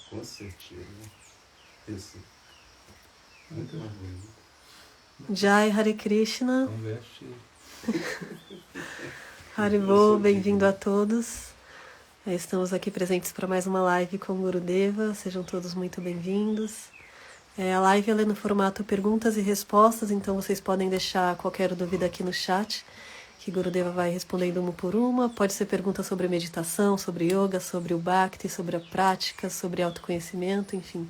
Com certeza. Isso. Muito mais bonito. Jai Hare Krishna. Então veste. Haribol, bem-vindo a todos. Estamos aqui presentes para mais uma live com o Gurudeva. Sejam todos muito bem-vindos. A live ela é no formato perguntas e respostas, então vocês podem deixar qualquer dúvida aqui no chat, que Gurudeva vai respondendo uma por uma. Pode ser pergunta sobre meditação, sobre yoga, sobre o Bhakti, sobre a prática, sobre autoconhecimento, enfim.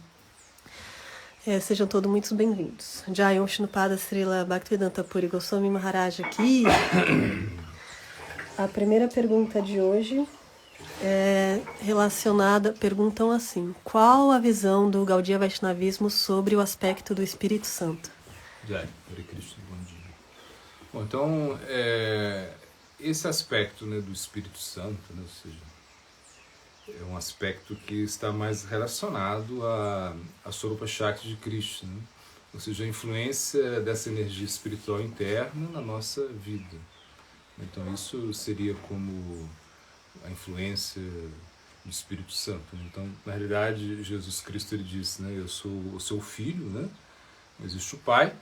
Sejam todos muito bem-vindos. Jai Om Shnupada Srila Bhaktivedanta Puri Goswami Maharaj aqui. A primeira pergunta de hoje é relacionada, perguntam assim: qual a visão do Gaudiya Vaishnavismo sobre o aspecto do Espírito Santo? Jai, Hare Krishna, bom dia. Bom, então, esse aspecto, né, do Espírito Santo, né, ou seja, é um aspecto que está mais relacionado a Swarupa Shakti de Krishna, né? Ou seja, a influência dessa energia espiritual interna na nossa vida. Então isso seria como a influência do Espírito Santo. Então, na realidade, Jesus Cristo ele disse, né, eu sou o seu filho, né? Existe o Pai,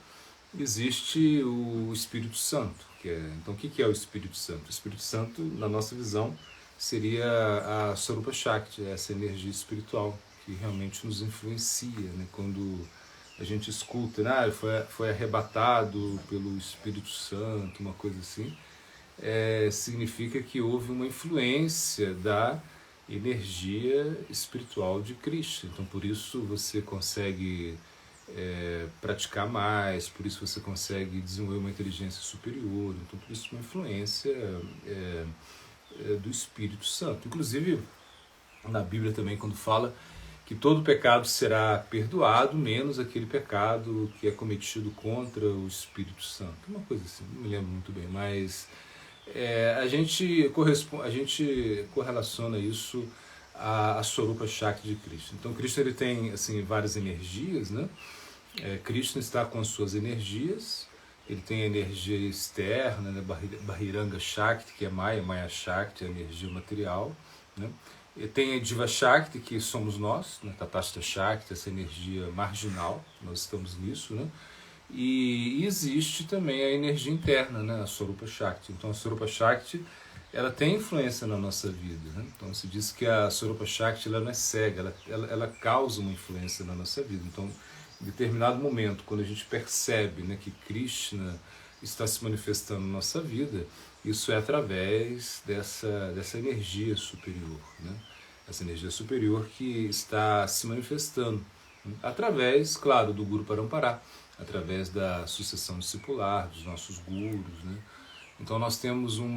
existe o Espírito Santo. Então, o que é o Espírito Santo? O Espírito Santo, na nossa visão, seria a Swarupa Shakti, essa energia espiritual que realmente nos influencia, né? Quando a gente escuta, né, foi arrebatado pelo Espírito Santo, uma coisa assim, significa que houve uma influência da energia espiritual de Cristo. Então, por isso você consegue praticar mais, por isso você consegue desenvolver uma inteligência superior. Então, por isso uma influência do Espírito Santo. Inclusive, na Bíblia também, quando fala que todo pecado será perdoado, menos aquele pecado que é cometido contra o Espírito Santo. Uma coisa assim, não me lembro muito bem, mas a gente correlaciona isso a Swarupa Shakti de Krishna. Então, Krishna ele tem assim, várias energias, né? Krishna está com as suas energias, ele tem a energia externa, né? Bahiranga Shakti, que é Maya Shakti, a energia material, né? E tem a Diva Shakti, que somos nós, né? Tatastha Shakti, essa energia marginal, nós estamos nisso, né? E existe também a energia interna, né? A Swarupa Shakti. Então a Swarupa Shakti ela tem influência na nossa vida, né? Então se diz que a Swarupa Shakti ela não é cega, ela causa uma influência na nossa vida. Então em determinado momento, quando a gente percebe, né, que Krishna está se manifestando na nossa vida, isso é através dessa energia superior, né? Essa energia superior que está se manifestando, né? Através, claro, do Guru Parampara, através da sucessão discipular, dos nossos gurus, né? Então nós temos um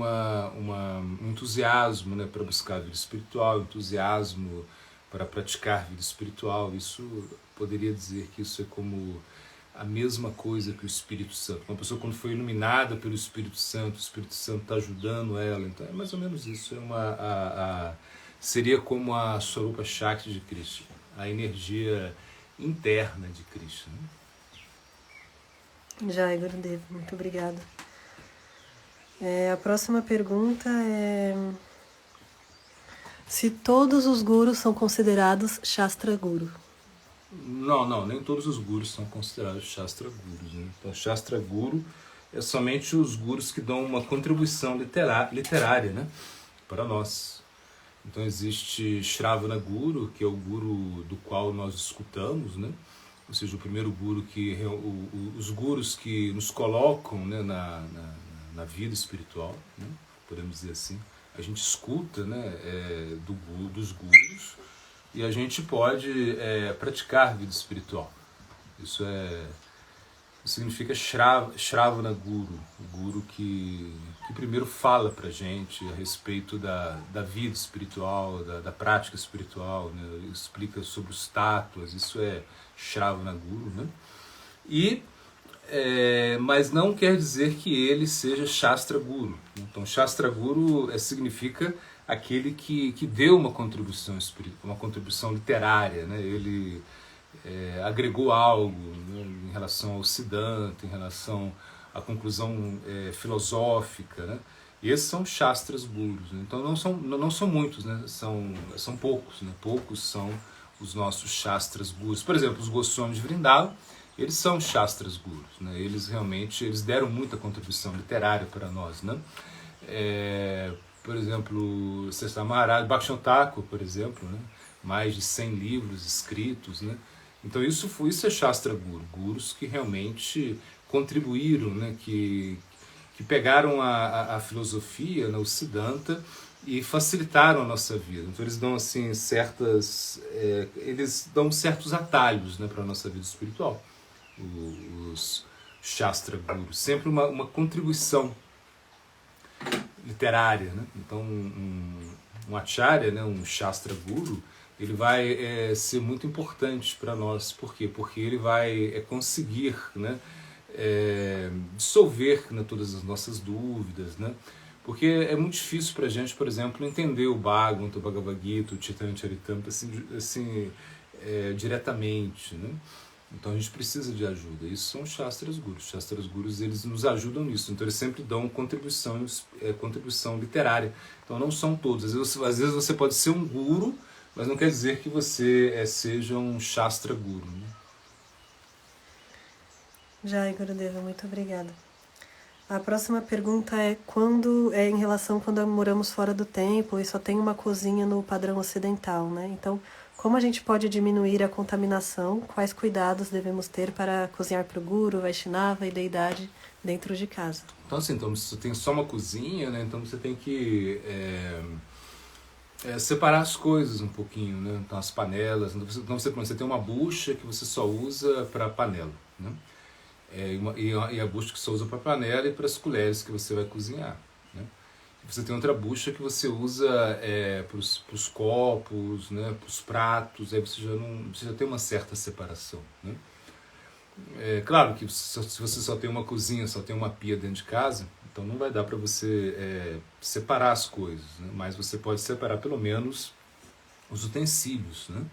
entusiasmo, né, para buscar a vida espiritual, entusiasmo para praticar a vida espiritual. Isso poderia dizer que isso é como a mesma coisa que o Espírito Santo. Uma pessoa quando foi iluminada pelo Espírito Santo, o Espírito Santo está ajudando ela. Então é mais ou menos isso. Seria como a Swarupa Shakti de Krishna, a energia interna de Krishna, né? Jai Gurudeva, muito obrigada. A próxima pergunta é: se todos os gurus são considerados Shastra Guru? Não, nem todos os gurus são considerados Shastra Gurus, né? Então, Shastra Guru é somente os gurus que dão uma contribuição literária, né, para nós. Então existe Shravana Guru, que é o guru do qual nós escutamos, né? Ou seja, o primeiro guru os gurus que nos colocam, né, na vida espiritual, né? Podemos dizer assim. A gente escuta, né, dos gurus e a gente pode praticar vida espiritual. Isso significa Shravana Guru, o guru que primeiro fala pra gente a respeito da vida espiritual, da prática espiritual, né? Explica sobre os tátuas, isso é Shravana Guru, né? Mas não quer dizer que ele seja Shastra Guru. Então Shastra Guru significa aquele que deu uma contribuição espiritual, uma contribuição literária, né? Ele agregou algo, né, em relação ao Siddhanta, em relação à conclusão filosófica, né? E esses são Shastras Gurus, né? Então não são muitos, né? São poucos, né? Poucos são os nossos Shastras Gurus. Por exemplo, os Goswamis de Vrindavan, eles são Shastras Gurus, né? Eles realmente deram muita contribuição literária para nós, né? Por exemplo, Sesta Maharaj, Bhaktivinoda Thakur, por exemplo, né? Mais de 100 livros escritos, né? Então isso é Shastra Guru, gurus que realmente contribuíram, né? que pegaram a filosofia, né? O Siddhanta, e facilitaram a nossa vida. Então eles dão assim eles dão certos atalhos, né, para a nossa vida espiritual. Os Shastra Gurus, sempre uma contribuição literária, né? Então um Acharya, né, um Shastra Guru, ele vai ser muito importante para nós. Por quê? Porque ele vai conseguir, né, dissolver, né, todas as nossas dúvidas, né? Porque é muito difícil para a gente, por exemplo, entender o Bhagavata, o Bhagavad Gita, o Chaitanya Charitamrita assim, diretamente, né? Então a gente precisa de ajuda. Isso são os Shastras Gurus. Os Shastras Gurus, eles nos ajudam nisso. Então eles sempre dão contribuição literária. Então não são todos. Às vezes você pode ser um guru, mas não quer dizer que você seja um Shastra Guru, né? Jai, Gurudeva, muito obrigada. A próxima pergunta é em relação quando moramos fora do templo e só tem uma cozinha no padrão ocidental, né? Então, como a gente pode diminuir a contaminação? Quais cuidados devemos ter para cozinhar para o Guru, Vaishnava e deidade dentro de casa? Então, assim, você tem só uma cozinha, né? Então você tem que separar as coisas um pouquinho, né? Então as panelas. Então você tem uma bucha que você só usa para panela, né? E a bucha que você usa para panela e para as colheres que você vai cozinhar, né? Você tem outra bucha que você usa para os copos, né? Para os pratos. Aí você já tem uma certa separação, né? Claro que se você só tem uma cozinha, só tem uma pia dentro de casa, então não vai dar para você separar as coisas, né? Mas você pode separar pelo menos os utensílios, né?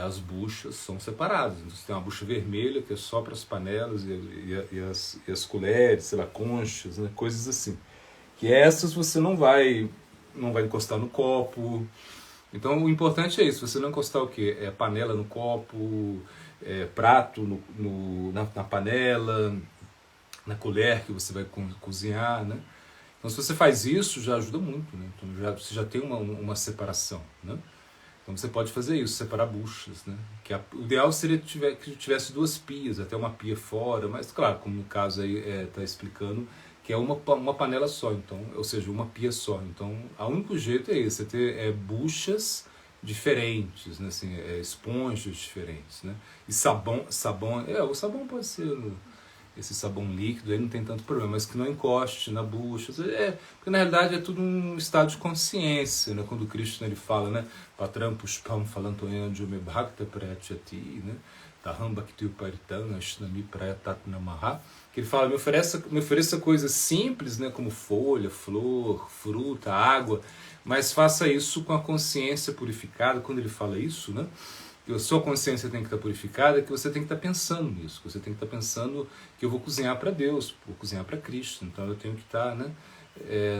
As buchas são separadas. Então, você tem uma bucha vermelha que é só para as panelas e as colheres, sei lá, conchas, né? Coisas assim. Que essas você não vai encostar no copo. Então o importante é isso, você não encostar o quê? Panela no copo, prato na panela, na colher que você vai cozinhar, né? Então se você faz isso, já ajuda muito, né? Então você já tem uma separação, né? Então você pode fazer isso, separar buchas, né? O ideal seria que tivesse duas pias, até uma pia fora, mas claro, como no caso aí está explicando, que é uma panela só, então, ou seja, uma pia só. Então, o único jeito é esse, você ter buchas diferentes, né? Assim, esponjas diferentes, né? E sabão, o sabão pode ser esse sabão líquido, aí não tem tanto problema, mas que não encoste na bucha. Porque na realidade é tudo um estado de consciência, né? Quando o Krishna ele fala, né? Patram pushpam falantoyanjo me bhakta prayachati, né? Taham bhakti uparitam ashnami prayatat namaha. Que ele fala, me ofereça coisas simples, né? Como folha, flor, fruta, água, mas faça isso com a consciência purificada. Quando ele fala isso, né? Que a sua consciência tem que estar purificada, que você tem que estar pensando nisso, que você tem que estar pensando que eu vou cozinhar para Deus, vou cozinhar para Cristo, então eu tenho que estar, né,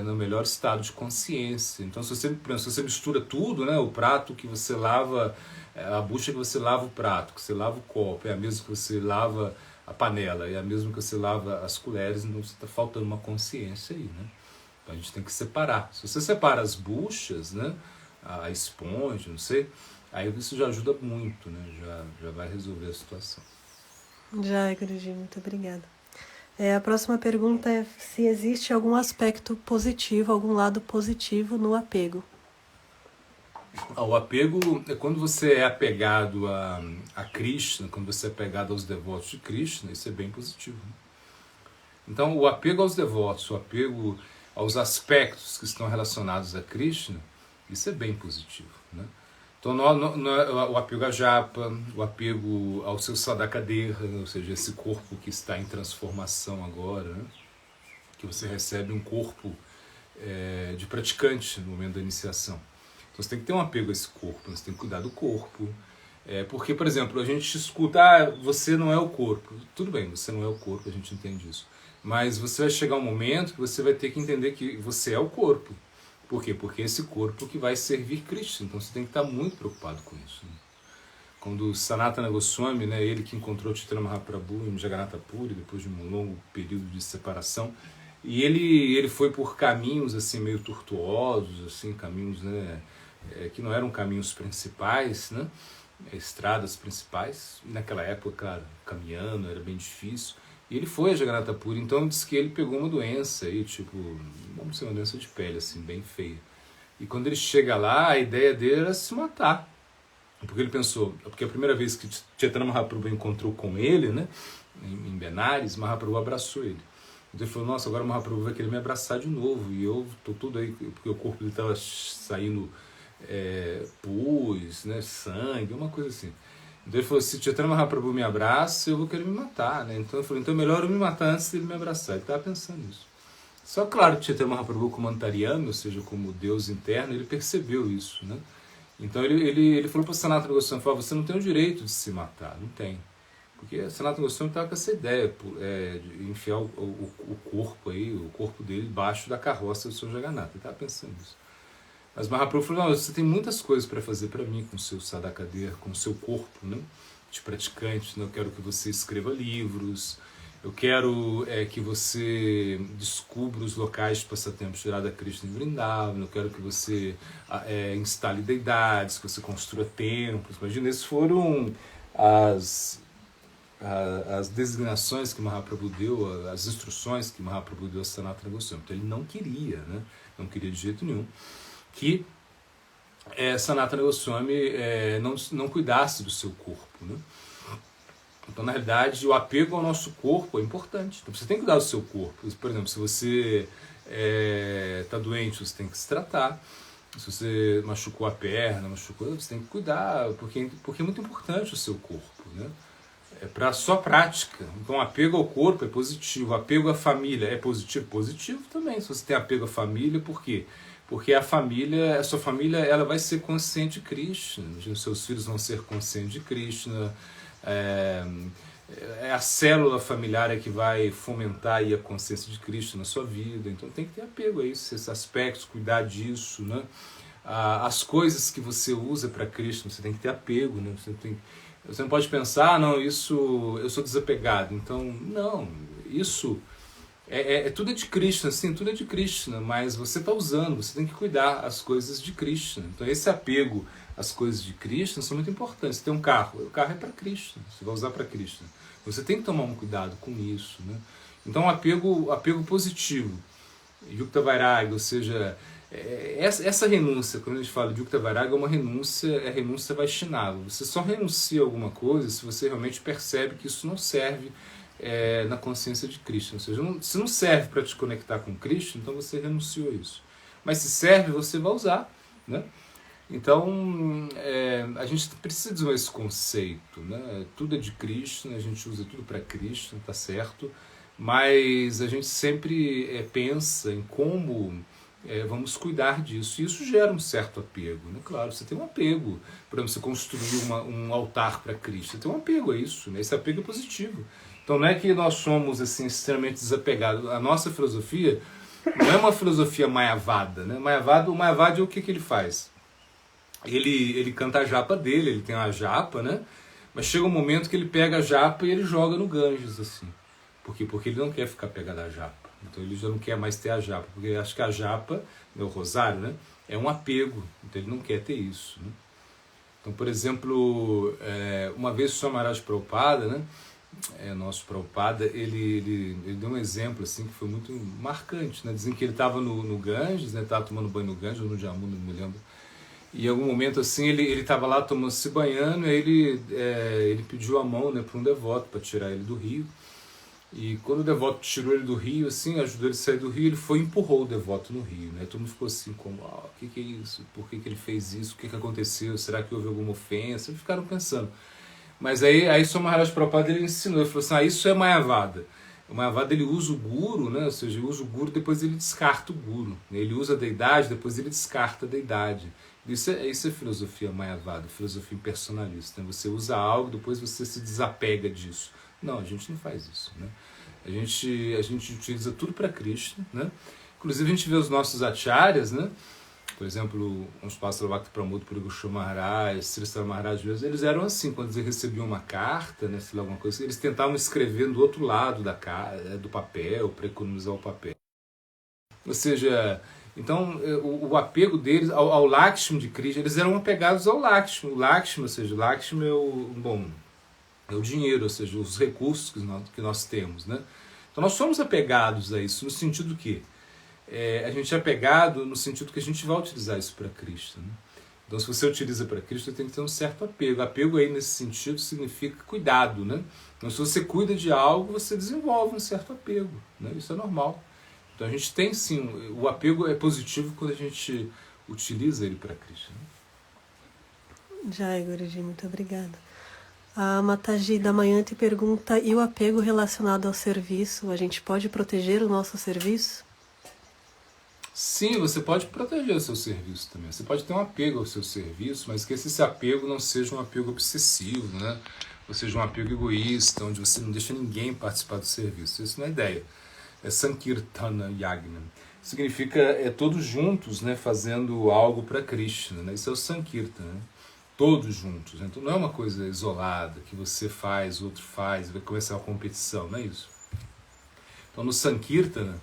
no melhor estado de consciência. Então se você mistura tudo, né, o prato que você lava, a bucha que você lava o prato, que você lava o copo, é a mesma que você lava a panela, é a mesma que você lava as colheres, então você está faltando uma consciência aí, né? Então a gente tem que separar. Se você separa as buchas, né, a esponja, não sei, aí isso já ajuda muito, né? Já vai resolver a situação. Já, Guruji, muito obrigada. A próxima pergunta é se existe algum aspecto positivo, algum lado positivo no apego. O apego é quando você é apegado a Krishna, quando você é apegado aos devotos de Krishna, isso é bem positivo, né? Então o apego aos devotos, o apego aos aspectos que estão relacionados a Krishna, isso é bem positivo, né? Então, o apego a japa, o apego ao seu sadakadeha, ou seja, esse corpo que está em transformação agora, né? Que você recebe um corpo de praticante no momento da iniciação. Então, você tem que ter um apego a esse corpo, você tem que cuidar do corpo. Porque, por exemplo, a gente escuta, você não é o corpo. Tudo bem, você não é o corpo, a gente entende isso. Mas você vai chegar um momento que você vai ter que entender que você é o corpo. Por quê? Porque é esse corpo que vai servir Krishna. Então você tem que estar muito preocupado com isso. Né? Quando Sanatana Goswami, né, ele que encontrou Chaitanya Mahaprabhu em Jagannatha Puri, depois de um longo período de separação, e ele foi por caminhos assim meio tortuosos, assim, caminhos, né, que não eram caminhos principais, né, estradas principais. Naquela época, claro, caminhando era bem difícil. E ele foi a Jagannatha Puri, então diz que ele pegou uma doença aí, tipo, vamos dizer, uma doença de pele, assim, bem feia. E quando ele chega lá, a ideia dele era se matar. Porque ele pensou, porque a primeira vez que Chaitanya Mahaprabhu encontrou com ele, né, em Benares, Mahaprabhu abraçou ele. Então ele falou, nossa, agora o Mahaprabhu vai querer me abraçar de novo. E eu tô tudo aí, porque o corpo dele estava saindo pus, né, sangue, uma coisa assim. Então ele falou, se Chaitanya Mahaprabhu me abraça, eu vou querer me matar, né? Então ele falou, então é melhor eu me matar antes dele me abraçar. Ele estava pensando nisso. Só claro que Chaitanya Mahaprabhu como Antaryami, ou seja, como Deus interno, ele percebeu isso, né? Então ele falou para Sanatana Goswami, falou, você não tem o direito de se matar, não tem. Porque Sanatana Goswami estava com essa ideia de enfiar o corpo aí, o corpo dele debaixo da carroça do Sr. Jagannatha. Ele estava pensando nisso. Mas Mahaprabhu falou, não, você tem muitas coisas para fazer para mim com o seu sadhakadeha, com o seu corpo, né, de praticante. Né? Eu quero que você escreva livros, eu quero que você descubra os locais de passatempos de Radha Krishna em Vrindavan, eu quero que você instale deidades, que você construa templos. Imagina, essas foram as designações que Mahaprabhu deu, as instruções que Mahaprabhu deu a Sanatana Goswami. Então ele não queria, né? Não queria de jeito nenhum que Sanatana Goswami não cuidasse do seu corpo, né? Então, na realidade, o apego ao nosso corpo é importante. Então, você tem que cuidar do seu corpo. Por exemplo, se você está doente, você tem que se tratar. Se você machucou a perna, você tem que cuidar, porque é muito importante o seu corpo, né? Para a sua prática. Então, o apego ao corpo é positivo. O apego à família é positivo? Positivo também. Se você tem apego à família, por quê? Porque a sua família, ela vai ser consciente de Krishna. Os seus filhos vão ser conscientes de Krishna. É a célula familiar que vai fomentar aí a consciência de Cristo na sua vida. Então tem que ter apego a isso, esses aspectos, cuidar disso, né? As coisas que você usa para Cristo, você tem que ter apego, né? Você não pode pensar, não, isso eu sou desapegado. Então, não, isso tudo é de Krishna, assim, tudo é de Krishna, mas você está usando, você tem que cuidar as coisas de Krishna. Então esse apego às coisas de Krishna são muito importantes. Você tem um carro, o carro é para Krishna, você vai usar para Krishna. Você tem que tomar um cuidado com isso, né? Então apego positivo, Yukta Vairagya, ou seja, essa renúncia, quando a gente fala de Yukta Vairagya, é renúncia Vaishnava. Você só renuncia a alguma coisa se você realmente percebe que isso não serve na consciência de Krishna. Ou seja, se não serve para te conectar com Krishna, então você renunciou a isso. Mas se serve, você vai usar, né? Então, a gente precisa desenvolver esse conceito, né? Tudo é de Krishna, a gente usa tudo para Krishna, tá certo? Mas a gente sempre pensa em como vamos cuidar disso. E isso gera um certo apego, né? Claro, você tem um apego. Por exemplo, você construir um altar para Krishna, você tem um apego a isso, né? Esse apego é positivo. Então não é que nós somos assim, extremamente desapegados. A nossa filosofia não é uma filosofia mayavada, né? O mayavada, o que ele faz? Ele canta a japa dele, ele tem uma japa, né? Mas chega um momento que ele pega a japa e ele joga no Ganges, assim. Por quê? Porque ele não quer ficar pegado à japa. Então ele já não quer mais ter a japa, porque ele acha que a japa, o rosário, né? É um apego, então ele não quer ter isso, né? Então, por exemplo, uma vez o Swami Maharaj Prabhupada, né? Nosso Prabhupada, ele deu um exemplo assim, que foi muito marcante, né? Dizem que ele estava no Ganges, né? Estava tomando banho no Ganges, ou no Jamuna, não me lembro. E em algum momento assim, ele estava lá se banhando, e aí ele pediu a mão, né, para um devoto para tirar ele do rio. E quando o devoto tirou ele do rio, assim, ajudou ele a sair do rio, ele foi e empurrou o devoto no rio, né? Todo mundo ficou assim, como, o que é isso? Por que ele fez isso? O que aconteceu? Será que houve alguma ofensa? Eles ficaram pensando. Mas aí Swami Maharaj Prabhupada, ele ensinou, ele falou assim, isso é Mayavada. O Mayavada, ele usa o guru, né? Ou seja, ele usa o guru, depois ele descarta o guru. Ele usa a deidade, depois ele descarta a deidade. Isso é filosofia Mayavada, filosofia impersonalista, né? Você usa algo, depois você se desapega disso. Não, a gente não faz isso, né? A gente utiliza tudo para Krishna, né? Inclusive a gente vê os nossos acharyas, né? Por exemplo, uns Pássaros Bhakti Pramod Puri Maharaj, Sri Maharaj, eles eram assim, quando eles recebiam uma carta, né, sei lá, alguma coisa, eles tentavam escrever do outro lado do papel, para economizar o papel. Ou seja, então o apego deles ao Lakshmi de Krishna, eles eram apegados ao Lakshmi. O Lakshmi, ou seja, o Lakshmi é o dinheiro, ou seja, os recursos que nós temos, né? Então nós somos apegados a isso, no sentido que a gente é apegado no sentido que a gente vai utilizar isso para Krishna, né? Então, se você utiliza para Krishna, tem que ter um certo apego. Apego aí, nesse sentido, significa cuidado, né? Então, se você cuida de algo, você desenvolve um certo apego, né? Isso é normal. Então, a gente tem, sim, o apego é positivo quando a gente utiliza ele para Krishna. Jai, Guruji, muito obrigada. A Mataji da Manhã te pergunta, e o apego relacionado ao serviço, a gente pode proteger o nosso serviço? Sim, você pode proteger o seu serviço também. Você pode ter um apego ao seu serviço, mas que esse apego não seja um apego obsessivo, né? Ou seja, um apego egoísta, onde você não deixa ninguém participar do serviço. Isso não é ideia. É Sankirtana Yagna. Significa todos juntos, né, fazendo algo para Krishna, né? Isso é o Sankirtana, né? Todos juntos. Né? Então não é uma coisa isolada, que você faz, o outro faz, vai começar uma competição, não é isso? Então no Sankirtana,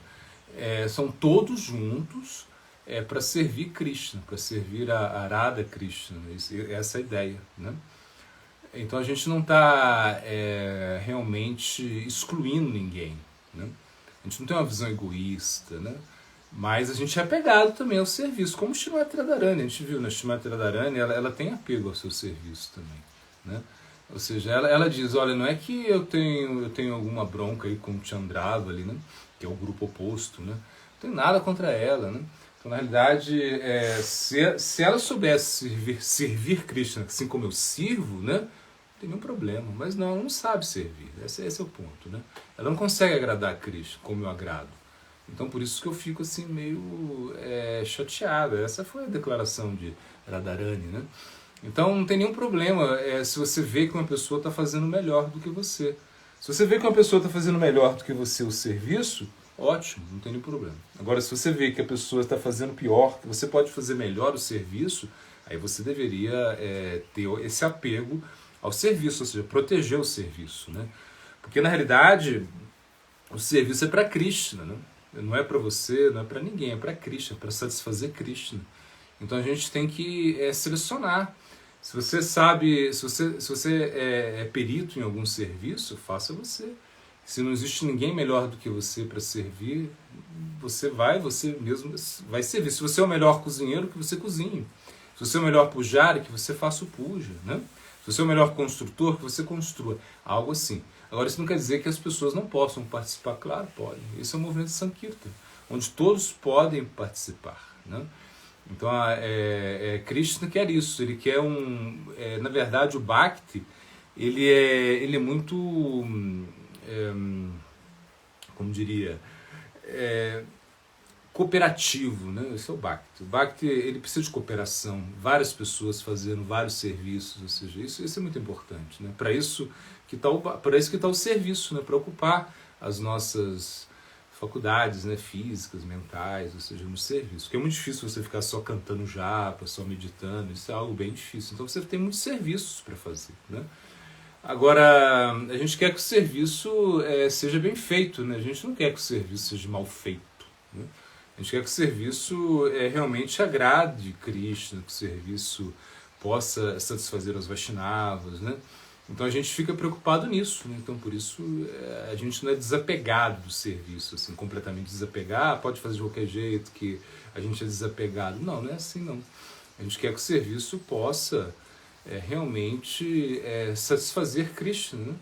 são todos juntos para servir Krishna, para servir a Arada Krishna. Essa é a ideia, né? Então a gente não está realmente excluindo ninguém, né? A gente não tem uma visão egoísta, né? Mas a gente é apegado também ao serviço, como Srimati Radharani. A gente viu, né? Srimati Radharani, ela tem apego ao seu serviço também, né? Ou seja, ela diz, olha, não é que eu tenho alguma bronca aí com o Chandrava ali, né? Que é o grupo oposto, né? Não tem nada contra ela, né? Então, na realidade, se ela soubesse servir Krishna assim como eu sirvo, né? Não tem nenhum problema. Mas não, ela não sabe servir. Esse é o ponto, né? Ela não consegue agradar a Krishna como eu agrado. Então, por isso que eu fico assim meio chateado. Essa foi a declaração de Radharani, né? Então, não tem nenhum problema se você vê que uma pessoa está fazendo melhor do que você. Se você vê que uma pessoa está fazendo melhor do que você o serviço, ótimo, não tem nenhum problema. Agora, se você vê que a pessoa está fazendo pior, que você pode fazer melhor o serviço, aí você deveria ter esse apego ao serviço, ou seja, proteger o serviço, né? Porque, na realidade, o serviço é para Krishna, né? Não é para você, não é para ninguém, é para Krishna, para satisfazer Krishna. Então a gente tem que selecionar. Se você sabe, se você é perito em algum serviço, faça você. Se não existe ninguém melhor do que você para servir, você mesmo vai servir. Se você é o melhor cozinheiro, que você cozinhe. Se você é o melhor pujari, que você faça o puja, né? Se você é o melhor construtor, que você construa. Algo assim. Agora, isso não quer dizer que as pessoas não possam participar. Claro, podem. Esse é o movimento de Sankirtan, onde todos podem participar, né? Então, Krishna quer isso. Ele quer na verdade, o Bhakti, ele é muito, como diria, cooperativo, né? Esse é o Bhakti. O Bhakti, ele precisa de cooperação, várias pessoas fazendo vários serviços, ou seja, isso é muito importante, né? Para isso que está o serviço, né? Para ocupar as nossas faculdades, né? Físicas, mentais, ou seja, no serviço. Porque é muito difícil você ficar só cantando japa, só meditando, isso é algo bem difícil. Então você tem muitos serviços para fazer, né? Agora, a gente quer que o serviço seja bem feito, né? A gente não quer que o serviço seja mal feito, né? A gente quer que o serviço realmente agrade Krishna, que o serviço possa satisfazer os Vaishnavas, né? Então a gente fica preocupado nisso, né? Então por isso a gente não é desapegado do serviço, assim, completamente desapegado, pode fazer de qualquer jeito que a gente é desapegado. Não, não é assim não. A gente quer que o serviço possa realmente satisfazer Krishna, né?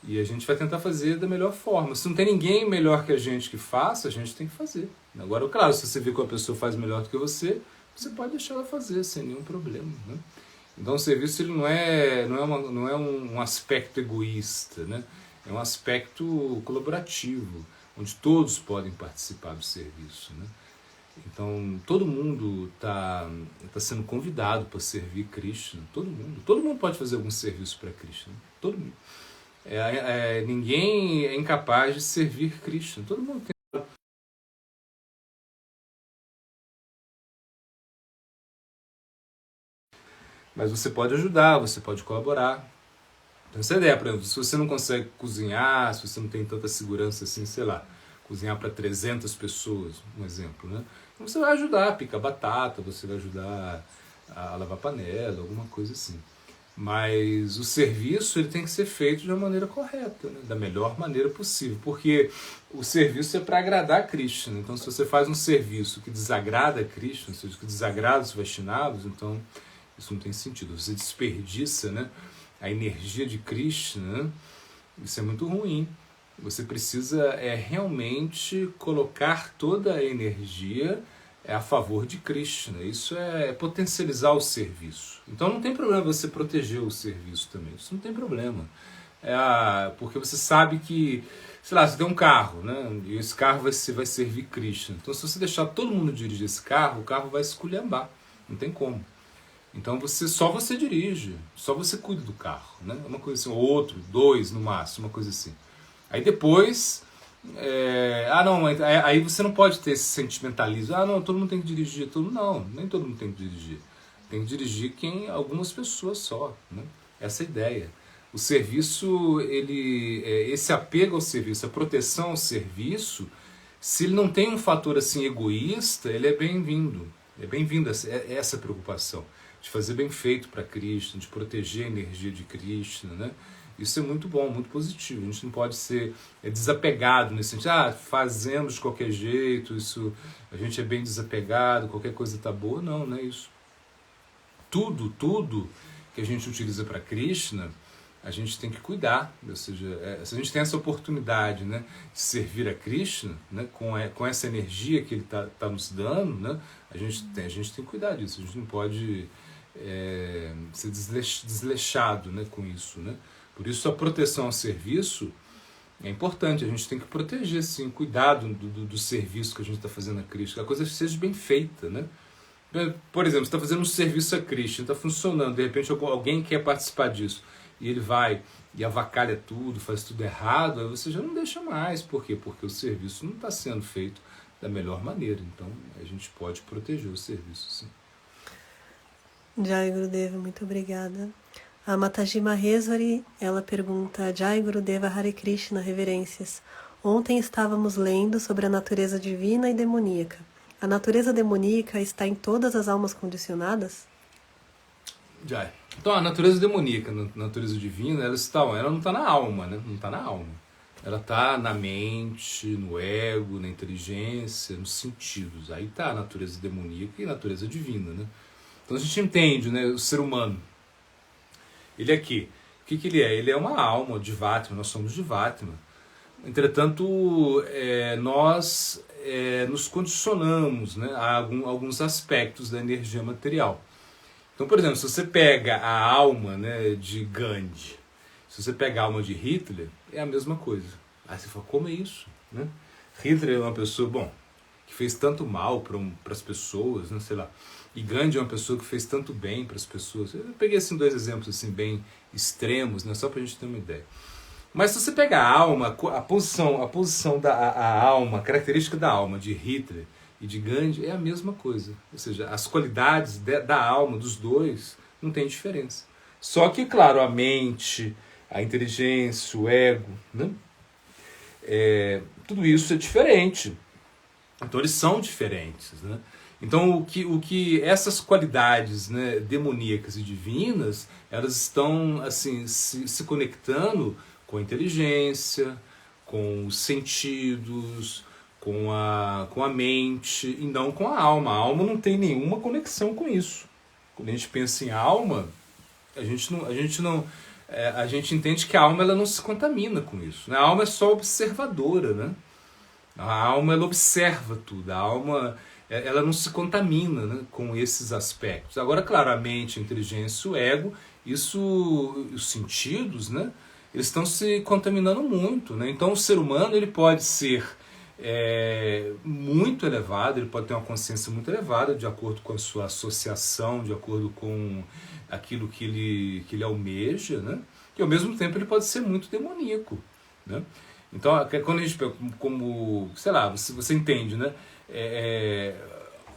E a gente vai tentar fazer da melhor forma. Se não tem ninguém melhor que a gente faça, a gente tem que fazer. Agora, claro, se você vê que uma pessoa faz melhor do que você pode deixar ela fazer sem nenhum problema, né? Então o serviço ele não é um aspecto egoísta, né? É um aspecto colaborativo, onde todos podem participar do serviço, né? Então todo mundo tá sendo convidado para servir Krishna, todo mundo pode fazer algum serviço para Krishna, todo mundo. Ninguém é incapaz de servir Krishna, todo mundo tem Mas você pode ajudar, você pode colaborar. Então essa é a ideia, por exemplo, se você não consegue cozinhar, se você não tem tanta segurança assim, sei lá, cozinhar para 300 pessoas, um exemplo, né? Então você vai ajudar a picar batata, você vai ajudar a lavar panela, alguma coisa assim. Mas o serviço ele tem que ser feito de uma maneira correta, né? Da melhor maneira possível, porque o serviço é para agradar a Krishna. Então se você faz um serviço que desagrada a Krishna, ou seja, que desagrada os Vaishnavas, então isso não tem sentido. Você desperdiça, né, a energia de Krishna, né? Isso é muito ruim. Você precisa realmente colocar toda a energia a favor de Krishna. Isso é potencializar o serviço. Então não tem problema você proteger o serviço também. Isso não tem problema. Porque você sabe que, sei lá, você tem um carro, né? E esse carro vai servir Krishna. Então se você deixar todo mundo dirigir esse carro, o carro vai esculhambar. Não tem como. Então só você dirige, só você cuida do carro, né? Uma coisa assim, outro, 2 no máximo, uma coisa assim. Aí depois, aí você não pode ter esse sentimentalismo, não, todo mundo tem que dirigir, não, nem todo mundo tem que dirigir. Tem que dirigir algumas pessoas só, né? Essa é a ideia. O serviço, esse apego ao serviço, a proteção ao serviço, se ele não tem um fator assim egoísta, ele é bem-vindo. É bem-vinda essa preocupação de fazer bem feito para Krishna, de proteger a energia de Krishna, né? Isso é muito bom, muito positivo. A gente não pode ser desapegado nesse sentido. Fazemos de qualquer jeito, a gente é bem desapegado, qualquer coisa está boa. Não é isso. Tudo que a gente utiliza para Krishna, a gente tem que cuidar. Ou seja, se a gente tem essa oportunidade, né, de servir a Krishna, né, com essa energia que ele tá nos dando, né, a gente tem que cuidar disso. A gente não pode ser desleixado, né, com isso, né? Por isso a proteção ao serviço é importante. A gente tem que proteger, sim, cuidar do serviço que a gente está fazendo a Krishna, a coisa seja bem feita, né? Por exemplo, você está fazendo um serviço a Krishna, está funcionando, de repente alguém quer participar disso e ele vai e avacalha tudo, faz tudo errado, aí você já não deixa mais. Por quê? Porque o serviço não está sendo feito da melhor maneira. Então a gente pode proteger o serviço, sim. Jai Gurudeva, muito obrigada. A Mataji Maheswari, ela pergunta: Jai Gurudeva, Hare Krishna, reverências. Ontem estávamos lendo sobre a natureza divina e demoníaca. A natureza demoníaca está em todas as almas condicionadas? Jai. Então a natureza demoníaca, a natureza divina, ela não está na alma, né? Não está na alma. Ela está na mente, no ego, na inteligência, nos sentidos. Aí está a natureza demoníaca e a natureza divina, né? Então a gente entende, né, o ser humano. Ele aqui, o que ele é? Ele é uma alma de Vatma, nós somos de Vatma. Entretanto, nós nos condicionamos, né, a alguns aspectos da energia material. Então, por exemplo, se você pega a alma, né, de Gandhi, se você pega a alma de Hitler, é a mesma coisa. Aí você fala, como é isso? Né? Hitler é uma pessoa, que fez tanto mal para as pessoas, né, sei lá. E Gandhi é uma pessoa que fez tanto bem para as pessoas. Eu peguei assim 2 exemplos assim, bem extremos, né, só para a gente ter uma ideia. Mas se você pegar a alma, a posição da alma, a característica da alma de Hitler e de Gandhi é a mesma coisa. Ou seja, as qualidades da alma dos dois não tem diferença. Só que, claro, a mente, a inteligência, o ego, né, tudo isso é diferente. Então eles são diferentes, né? Então o que essas qualidades, né, demoníacas e divinas, elas estão assim se conectando com a inteligência, com os sentidos, com a mente e não com a alma. A alma não tem nenhuma conexão com isso. Quando a gente pensa em alma, a gente entende que a alma ela não se contamina com isso, né? A alma é só observadora, né? A alma ela observa tudo. A alma ela não se contamina, né, com esses aspectos. Agora, claro, a mente, a inteligência, o ego, os sentidos, né, eles estão se contaminando muito, né? Então o ser humano ele pode ser muito elevado, ele pode ter uma consciência muito elevada de acordo com a sua associação, de acordo com aquilo que ele almeja, né? E ao mesmo tempo ele pode ser muito demoníaco, né? Então quando a gente, como, sei lá, você entende, né?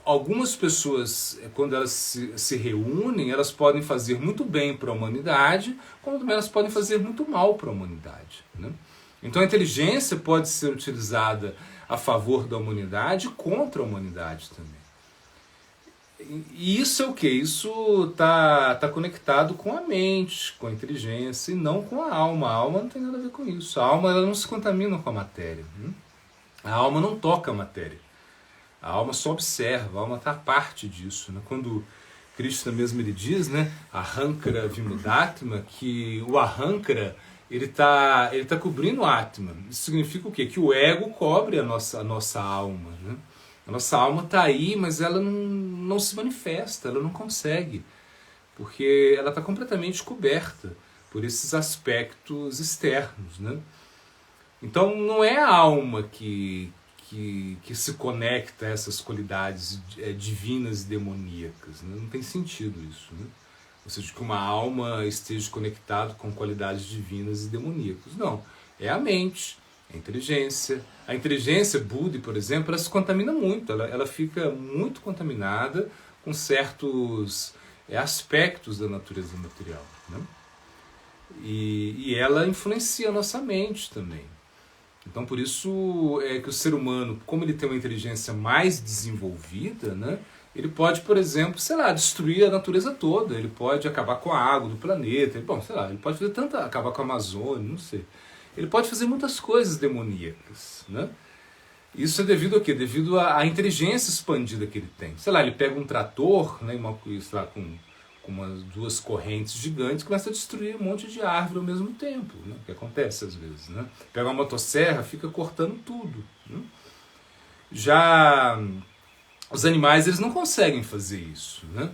algumas pessoas, quando elas se reúnem, elas podem fazer muito bem para a humanidade, como também elas podem fazer muito mal para a humanidade, né? Então a inteligência pode ser utilizada a favor da humanidade e contra a humanidade também. E isso é o quê? Isso tá conectado com a mente, com a inteligência, e não com a alma. A alma não tem nada a ver com isso. A alma, ela não se contamina com a matéria, né? A alma não toca a matéria. A alma só observa, a alma está à parte disso, né? Quando Krishna mesmo ele diz, né, Ahankara Vimudatma, que o Ahankara ele tá cobrindo o Atma. Isso significa o quê? Que o ego cobre a nossa alma, né? A nossa alma está aí, mas ela não se manifesta, ela não consegue, porque ela está completamente coberta por esses aspectos externos, né? Então não é a alma que se conecta a essas qualidades divinas e demoníacas, né? Não tem sentido isso, né? Ou seja, que uma alma esteja conectada com qualidades divinas e demoníacas. Não, é a mente, é a inteligência. A inteligência, Buddha, por exemplo, ela se contamina muito, ela fica muito contaminada com certos aspectos da natureza material, né? E ela influencia a nossa mente também. Então, por isso é que o ser humano, como ele tem uma inteligência mais desenvolvida, né, ele pode, por exemplo, sei lá, destruir a natureza toda, ele pode acabar com a água do planeta, ele pode fazer acabar com a Amazônia, não sei. Ele pode fazer muitas coisas demoníacas, né? Isso é devido a quê? Devido à inteligência expandida que ele tem. Sei lá, ele pega um trator, né, sei lá, com umas duas correntes gigantes, começa a destruir um monte de árvore ao mesmo tempo, né? O que acontece às vezes, né? Pega uma motosserra, fica cortando tudo, né? Já os animais, eles não conseguem fazer isso, né?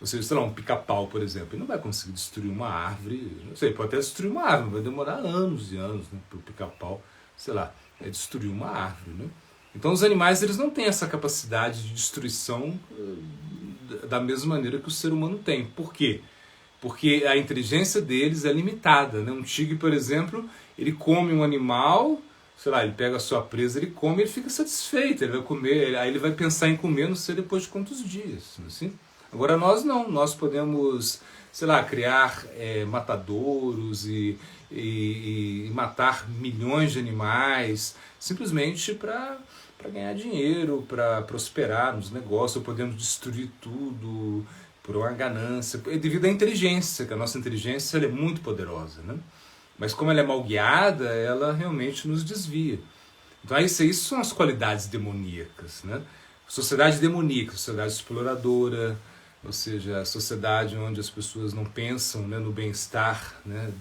Ou seja, sei lá, um pica-pau, por exemplo, ele não vai conseguir destruir uma árvore, não sei, pode até destruir uma árvore, vai demorar anos e anos, né, para o pica-pau, sei lá, destruir uma árvore, né? Então os animais, eles não têm essa capacidade de destruição da mesma maneira que o ser humano tem. Por quê? Porque a inteligência deles é limitada, né? Um tigre, por exemplo, ele come um animal, sei lá, ele pega a sua presa, ele come, ele fica satisfeito, ele vai comer, aí ele vai pensar em comer, não sei depois de quantos dias, assim. Agora nós não, nós podemos, sei lá, criar matadouros e matar milhões de animais, simplesmente para ganhar dinheiro, para prosperar nos negócios, podemos destruir tudo por uma ganância, devido à inteligência, que a nossa inteligência ela é muito poderosa, né? Mas como ela é mal guiada, ela realmente nos desvia. Então isso são as qualidades demoníacas, né? Sociedade demoníaca, sociedade exploradora, ou seja, a sociedade onde as pessoas não pensam, né, no bem-estar, né,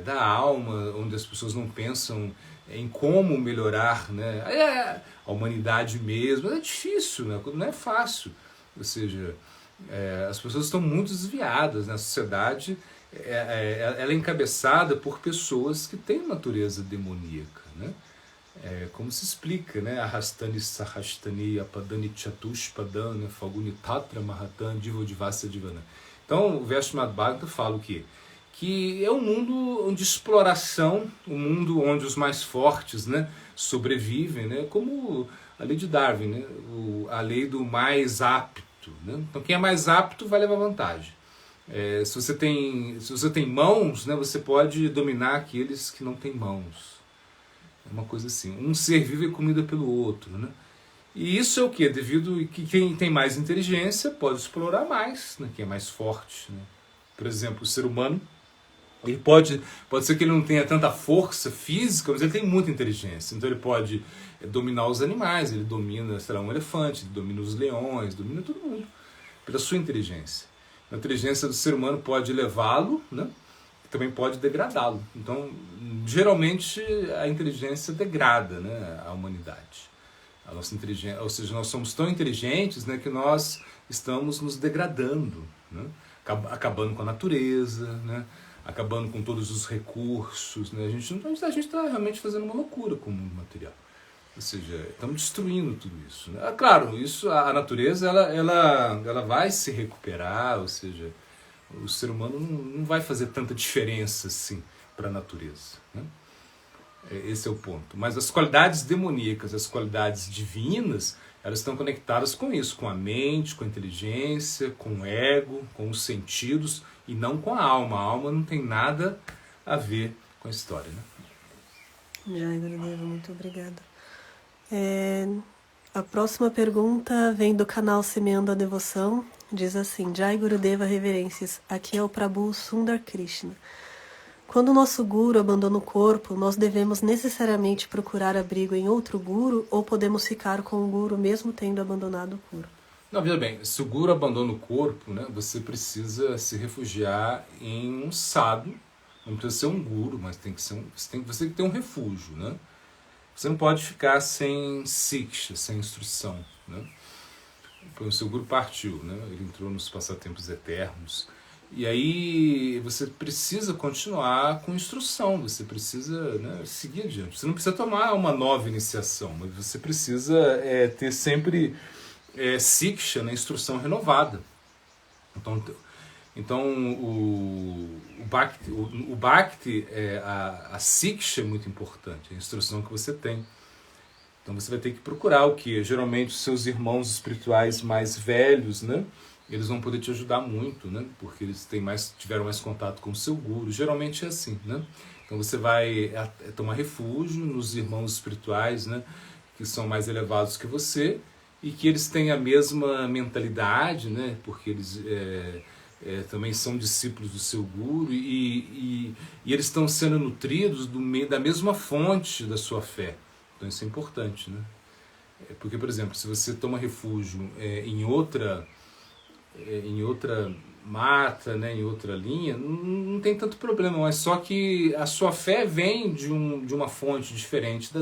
da alma, onde as pessoas não pensam em como melhorar, né, a humanidade mesmo. É difícil, né, não é fácil. Ou seja, as pessoas estão muito desviadas, né? A sociedade ela é encabeçada por pessoas que têm natureza demoníaca, né? Como se explica, né? Arrastani Sahastani Apadani Chatushpadana Faguni Tatra Mahatan Divodivasya Divana. Então o verso Madhbhagavata fala o quê? Que é um mundo de exploração, um mundo onde os mais fortes, né, sobrevivem, né? Como a lei de Darwin, né? A lei do mais apto, né? Então quem é mais apto vai levar vantagem. Se você tem mãos, né, você pode dominar aqueles que não têm mãos. É uma coisa assim. Um ser vivo é comida pelo outro, né? E isso é o quê? Devido a que quem tem mais inteligência pode explorar mais, né? Quem é mais forte, né? Por exemplo, o ser humano, ele pode ser que ele não tenha tanta força física, mas ele tem muita inteligência. Então ele pode dominar os animais, ele domina, sei lá, um elefante, ele domina os leões, domina todo mundo pela sua inteligência. A inteligência do ser humano pode levá-lo, né? Também pode degradá-lo. Então, geralmente, a inteligência degrada, né, a humanidade. A nossa inteligência, ou seja, nós somos tão inteligentes, né, que nós estamos nos degradando, né? Acabando com a natureza, né? Acabando com todos os recursos. Né? A gente está realmente fazendo uma loucura com o mundo material. Ou seja, estamos destruindo tudo isso. Né? Claro, a natureza ela vai se recuperar, ou seja, o ser humano não vai fazer tanta diferença assim para a natureza, né? Esse é o ponto. Mas as qualidades demoníacas, as qualidades divinas, elas estão conectadas com isso, com a mente, com a inteligência, com o ego, com os sentidos, e não com a alma. A alma não tem nada a ver com a história, né? Jai Gurudeva, muito obrigada. A próxima pergunta vem do canal Semeando a Devoção. Diz assim: Jai Gurudeva, reverências. Aqui é o Prabhu Sundar Krishna. Quando o nosso guru abandona o corpo, nós devemos necessariamente procurar abrigo em outro guru ou podemos ficar com o guru mesmo tendo abandonado o corpo? Não, veja bem, se o guru abandona o corpo, né, você precisa se refugiar em um sadhu. Não precisa ser um guru, mas tem que ser você tem que ter um refúgio, né? Você não pode ficar sem siksha, sem instrução, né? O seu guru partiu, né? Ele entrou nos passatempos eternos. E aí você precisa continuar com instrução, você precisa, né, seguir adiante. Você não precisa tomar uma nova iniciação, mas você precisa ter sempre siksha, né, instrução renovada. Então o Bhakti, a siksha é muito importante, a instrução que você tem. Então você vai ter que procurar o que? Geralmente os seus irmãos espirituais mais velhos, né? Eles vão poder te ajudar muito, né? Porque eles tiveram mais contato com o seu guru. Geralmente é assim, né? Então você vai tomar refúgio nos irmãos espirituais, né? Que são mais elevados que você e que eles têm a mesma mentalidade, né? Porque eles também são discípulos do seu guru e eles estão sendo nutridos da mesma fonte da sua fé. Então isso é importante, né? Porque, por exemplo, se você toma refúgio em outra mata, né, em outra linha, não tem tanto problema, mas só que a sua fé vem de uma fonte diferente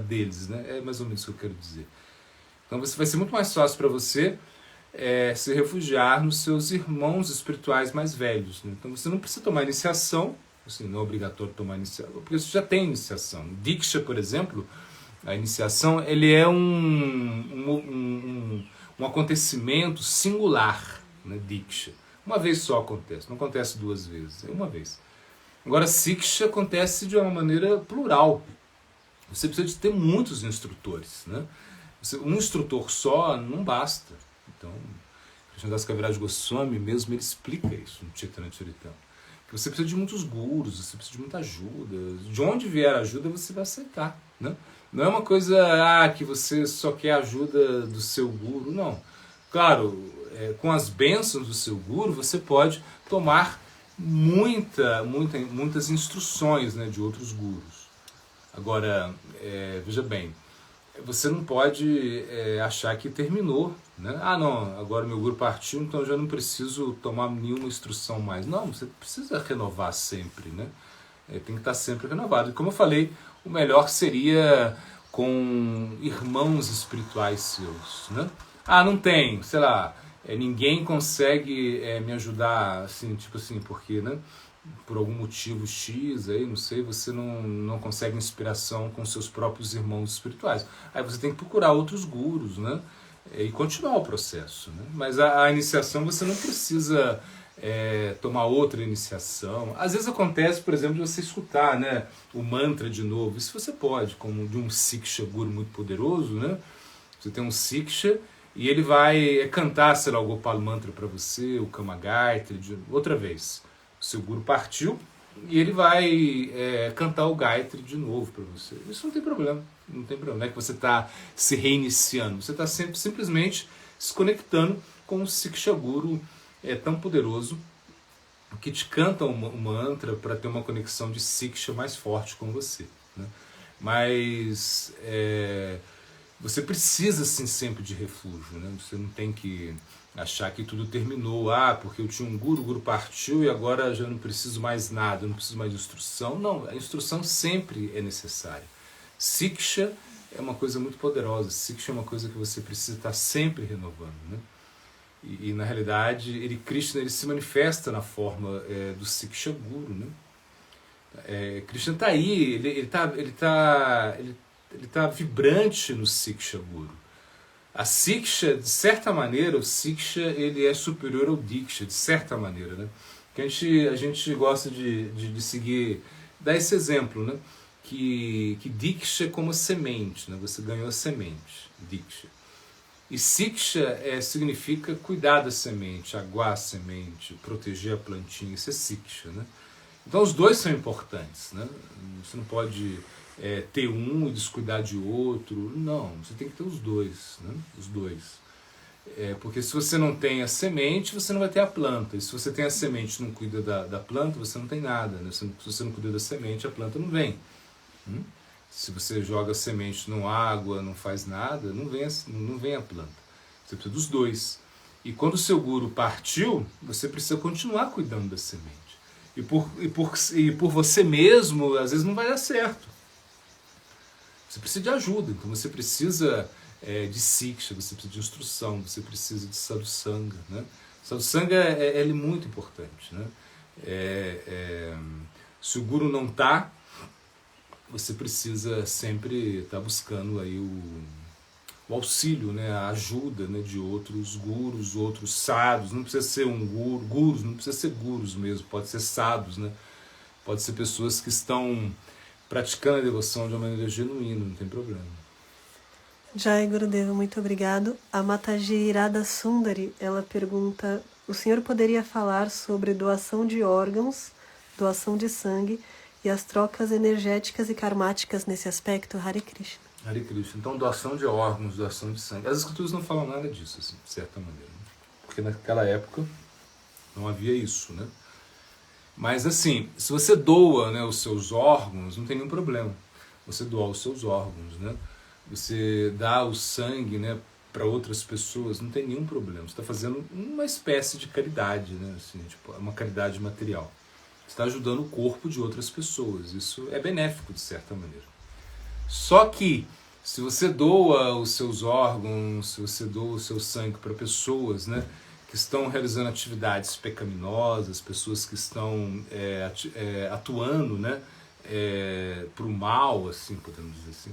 deles, né? É mais ou menos isso que eu quero dizer. Então vai ser muito mais fácil para você se refugiar nos seus irmãos espirituais mais velhos, né? Então você não precisa tomar iniciação, assim, não é obrigatório tomar iniciação, porque você já tem iniciação. Diksha, por exemplo, a iniciação, ele é um acontecimento singular, né, Diksha. Uma vez só acontece, não acontece duas vezes, é uma vez. Agora, Siksha acontece de uma maneira plural. Você precisa de ter muitos instrutores, né? Um instrutor só não basta. Então, Krishnadas Kaviraj Goswami mesmo, ele explica isso no Chaitanya Charitamrita. Que você precisa de muitos gurus, você precisa de muita ajuda. De onde vier a ajuda, você vai aceitar, né? Não é uma coisa que você só quer a ajuda do seu guru, não. Claro, com as bênçãos do seu guru, você pode tomar muitas instruções, né, de outros gurus. Agora, veja bem, você não pode achar que terminou, né? Não, agora meu guru partiu, então eu já não preciso tomar nenhuma instrução mais. Não, você precisa renovar sempre, né? Tem que estar sempre renovado. E como eu falei, o melhor seria com irmãos espirituais seus, né? Não tem, sei lá, ninguém consegue me ajudar, assim, tipo assim, porque, né, por algum motivo X, aí, não sei, você não consegue inspiração com seus próprios irmãos espirituais. Aí você tem que procurar outros gurus, né? E continuar o processo, né? Mas a iniciação você não precisa tomar outra iniciação. Às vezes acontece, por exemplo, de você escutar, né, o mantra de novo. Isso você pode, como de um Siksha Guru muito poderoso, né? Você tem um Siksha e ele vai cantar, sei lá, o Gopal Mantra para você, o Kama Gayatri, outra vez. O seu Guru partiu e ele vai cantar o Gayatri de novo para você. Isso não tem problema. Não tem problema. Não é que você está se reiniciando. Você está simplesmente se conectando com o Siksha Guru tão poderoso que te canta um mantra para ter uma conexão de Siksha mais forte com você, né? Mas você precisa assim, sempre de refúgio, né? Você não tem que achar que tudo terminou, porque eu tinha um guru, o guru partiu e agora já não preciso mais nada, eu não preciso mais de instrução. Não, a instrução sempre é necessária. Siksha é uma coisa muito poderosa, Siksha é uma coisa que você precisa estar sempre renovando, né? E na realidade, Krishna ele se manifesta na forma do Siksha Guru, né? Krishna está aí, ele tá vibrante no Siksha Guru. A Siksha, de certa maneira, o Siksha ele é superior ao Diksha, de certa maneira, né? Que a gente gosta de seguir, dar esse exemplo, né? Que Diksha é como a semente, né? Você ganhou a semente, Diksha. E siksha significa cuidar da semente, aguar a semente, proteger a plantinha, isso é siksha, né? Então os dois são importantes, né? Você não pode ter um e descuidar de outro, não, você tem que ter os dois, né? Os dois. Porque se você não tem a semente, você não vai ter a planta, e se você tem a semente e não cuida da planta, você não tem nada, né? Se você não cuida da semente, a planta não vem. Se você joga a semente na água, não faz nada, não vem a planta. Você precisa dos dois. E quando o seu guru partiu, você precisa continuar cuidando da semente. E por você mesmo, às vezes não vai dar certo. Você precisa de ajuda, então você precisa de siksha, você precisa de instrução, você precisa de sadhusanga, né? Sadhusanga é muito importante, né? Se o guru não está, você precisa sempre estar buscando aí o auxílio, né, a ajuda, né, de outros gurus, outros sadhus. Não precisa ser um guru, gurus, não precisa ser gurus mesmo, pode ser sadhus, né? Pode ser pessoas que estão praticando a devoção de uma maneira genuína, não tem problema. Jai Gurudeva, muito obrigado. A Mataji Irada Sundari, ela pergunta: o senhor poderia falar sobre doação de órgãos, doação de sangue e as trocas energéticas e karmáticas nesse aspecto? Hare Krishna. Hare Krishna. Então, doação de órgãos, doação de sangue. As escrituras não falam nada disso, assim, de certa maneira, né? Porque naquela época não havia isso, né? Mas assim, se você doa, né, os seus órgãos, não tem nenhum problema. Você doar os seus órgãos, né? Você dá o sangue, né, para outras pessoas, não tem nenhum problema. Você está fazendo uma espécie de caridade, né? Assim, tipo, uma caridade material. Você está ajudando o corpo de outras pessoas. Isso é benéfico, de certa maneira. Só que, se você doa os seus órgãos, se você doa o seu sangue para pessoas, né, que estão realizando atividades pecaminosas, pessoas que estão atuando, né, para o mal, assim, podemos dizer assim,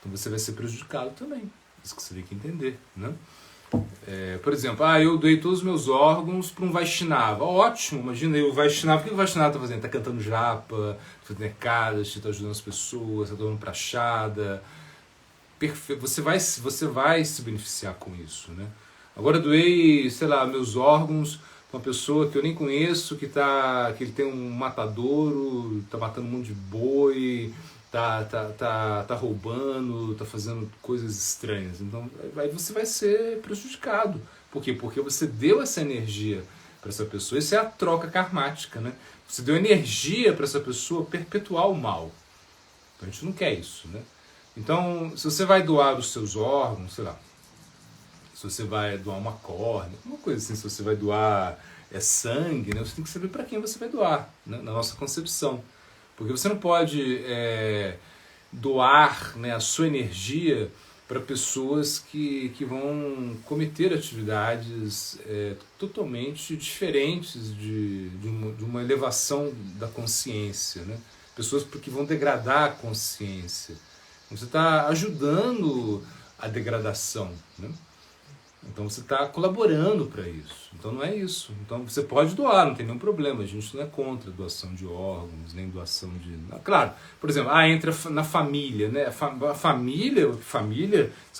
então você vai ser prejudicado também. Isso que você tem que entender, né? Por exemplo, eu doei todos os meus órgãos para um Vaishnava. Ótimo, imagina aí o Vaishnava. O que o Vaishnava está fazendo? Está cantando japa, fazendo Ekadashi, está ajudando as pessoas, está dando prachada. Perfeito. Você vai se beneficiar com isso, né? Agora doei, sei lá, meus órgãos para uma pessoa que eu nem conheço, que ele tem um matadouro, está matando um monte de boi, tá roubando, tá fazendo coisas estranhas. Então aí você vai ser prejudicado. Por quê? Porque você deu essa energia para essa pessoa. Isso é a troca karmática, né? Você deu energia para essa pessoa perpetuar o mal. Então a gente não quer isso, né? Então, se você vai doar os seus órgãos, sei lá, se você vai doar uma córnea, uma coisa assim, se você vai doar sangue, né? Você tem que saber para quem você vai doar, né? Na nossa concepção. Porque você não pode doar, né, a sua energia para pessoas que vão cometer atividades totalmente diferentes de uma elevação da consciência, né? Pessoas que vão degradar a consciência. Você está ajudando a degradação, né? Então você está colaborando para isso. Então não é isso. Então você pode doar, não tem nenhum problema. A gente não é contra doação de órgãos, nem doação de... Claro, por exemplo, entra na família, né? A família, o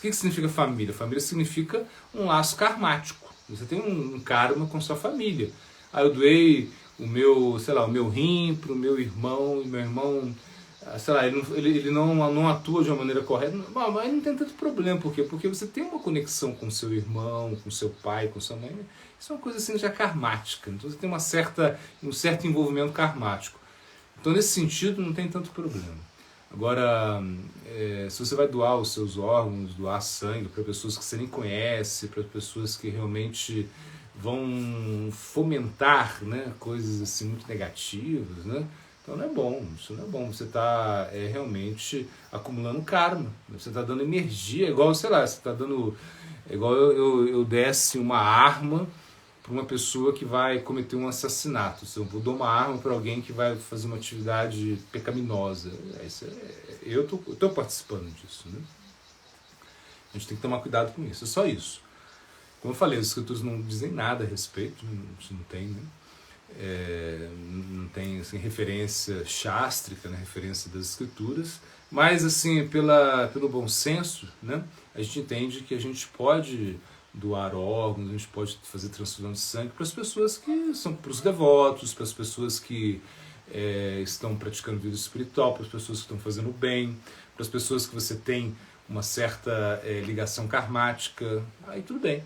que significa família? Família significa um laço karmático. Você tem um karma com sua família. Eu doei o meu rim para o meu irmão, e meu irmão... sei lá, ele não atua de uma maneira correta, mas não tem tanto problema. Por quê? Porque você tem uma conexão com seu irmão, com seu pai, com sua mãe. Isso é uma coisa assim já karmática. Então você tem um certo envolvimento karmático. Então nesse sentido não tem tanto problema. Agora, se você vai doar os seus órgãos, doar sangue para pessoas que você nem conhece, para pessoas que realmente vão fomentar, né, coisas assim muito negativas, né? Então não é bom, isso não é bom. Você está realmente acumulando karma. Você está dando energia, igual, sei lá, você está dando... igual eu desse uma arma para uma pessoa que vai cometer um assassinato. Se eu dou uma arma para alguém que vai fazer uma atividade pecaminosa. Eu estou participando disso, né? A gente tem que tomar cuidado com isso, é só isso. Como eu falei, as escrituras não dizem nada a respeito, isso não tem, né? não tem assim, referência chástrica, né, referência das escrituras, mas assim pelo bom senso, né, a gente entende que a gente pode doar órgãos, a gente pode fazer transfusão de sangue para as pessoas que são, para os devotos, para as pessoas que estão praticando vida espiritual, para as pessoas que estão fazendo bem, para as pessoas que você tem uma certa ligação karmática, aí tudo bem.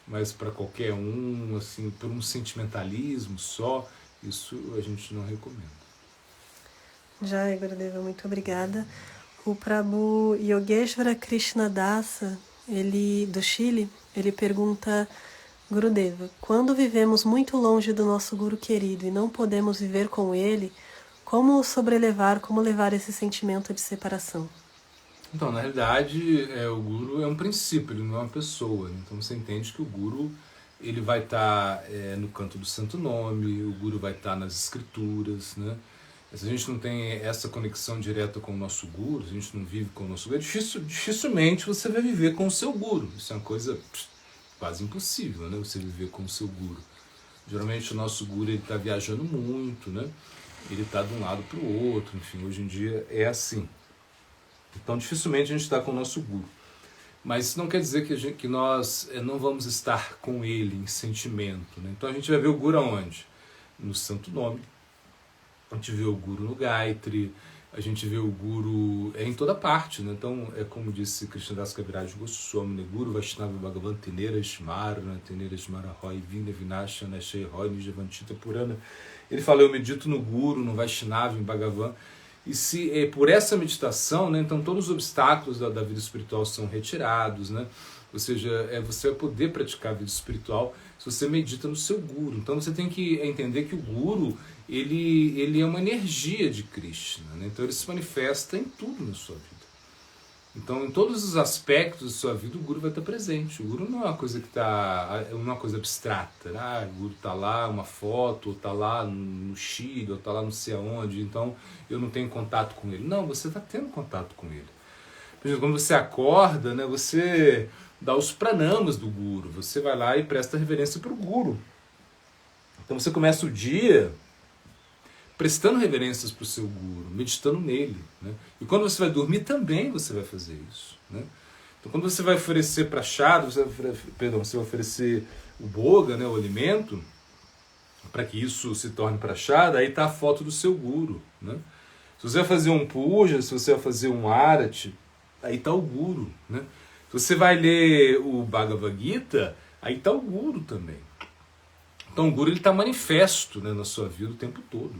Mas para qualquer um, assim, por um sentimentalismo só, isso a gente não recomenda. Jai, Gurudeva, muito obrigada. O Prabhu Yogeshwara Krishnadasa, ele, do Chile, ele pergunta: Gurudeva, quando vivemos muito longe do nosso Guru querido e não podemos viver com ele, como sobrelevar, como levar esse sentimento de separação? Então, na realidade, o Guru é um princípio, ele não é uma pessoa. Então você entende que o Guru ele vai estar no canto do santo nome, o Guru vai estar nas escrituras, né? Se a gente não tem essa conexão direta com o nosso Guru, se a gente não vive com o nosso Guru, dificilmente você vai viver com o seu Guru. Isso é uma coisa quase impossível, né? Você viver com o seu Guru. Geralmente o nosso Guru está viajando muito, né? Ele está de um lado para o outro, enfim, hoje em dia é assim. Então dificilmente a gente está com o nosso Guru. Mas isso não quer dizer que nós não vamos estar com ele em sentimento, né? Então a gente vai ver o Guru aonde? No Santo Nome. A gente vê o Guru no Gayatri, a gente vê o Guru em toda parte, né? Então é como disse Krishnadas Kaviraj Goswami, né? Guru Vaishnava Bhagavan Tenera Shmara, Tenera Shmara Roy, Vinda Vinasha, Nashei Roy, Nijavantita Purana. Ele fala: eu medito no Guru, no Vaishnava, em Bhagavan. E se por essa meditação, né, então todos os obstáculos da vida espiritual são retirados, né? Ou seja, você vai poder praticar a vida espiritual se você medita no seu Guru. Então você tem que entender que o Guru ele é uma energia de Krishna, né? Então ele se manifesta em tudo na sua vida. Então, em todos os aspectos da sua vida, o Guru vai estar presente. O Guru não é uma coisa que é uma coisa abstrata. Né? O Guru está lá, uma foto, ou está lá no Chile, ou está lá não sei aonde, então eu não tenho contato com ele. Não, você está tendo contato com ele. Por exemplo, quando você acorda, né, você dá os pranamas do Guru, você vai lá e presta reverência para o Guru. Então você começa o dia prestando reverências para o seu Guru, meditando nele. Né? E quando você vai dormir também você vai fazer isso. Né? Então quando você vai oferecer prachada, você vai oferecer o boga, né, o alimento, para que isso se torne prachada, aí está a foto do seu Guru. Né? Se você vai fazer um puja, se você vai fazer um arati, aí está o Guru. Né? Se você vai ler o Bhagavad Gita, aí está o Guru também. Então o Guru está manifesto, né, na sua vida o tempo todo.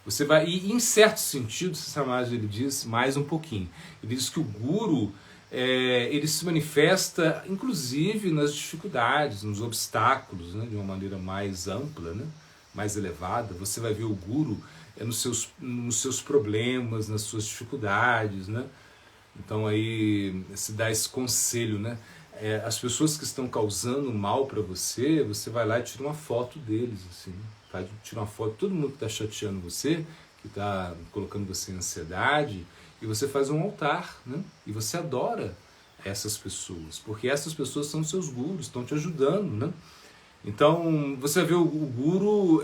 Você vai, e em certo sentido, Samadhi, ele diz mais um pouquinho. Ele diz que o Guru ele se manifesta inclusive nas dificuldades, nos obstáculos, né, de uma maneira mais ampla, né, mais elevada. Você vai ver o Guru nos seus problemas, nas suas dificuldades. Né? Então aí se dá esse conselho, né? As pessoas que estão causando mal para você, você vai lá e tira uma foto deles, assim, vai tirar uma foto de todo mundo que está chateando você, que está colocando você em ansiedade, e você faz um altar, né? E você adora essas pessoas, porque essas pessoas são seus gurus, estão te ajudando, né? Então você vai ver o guru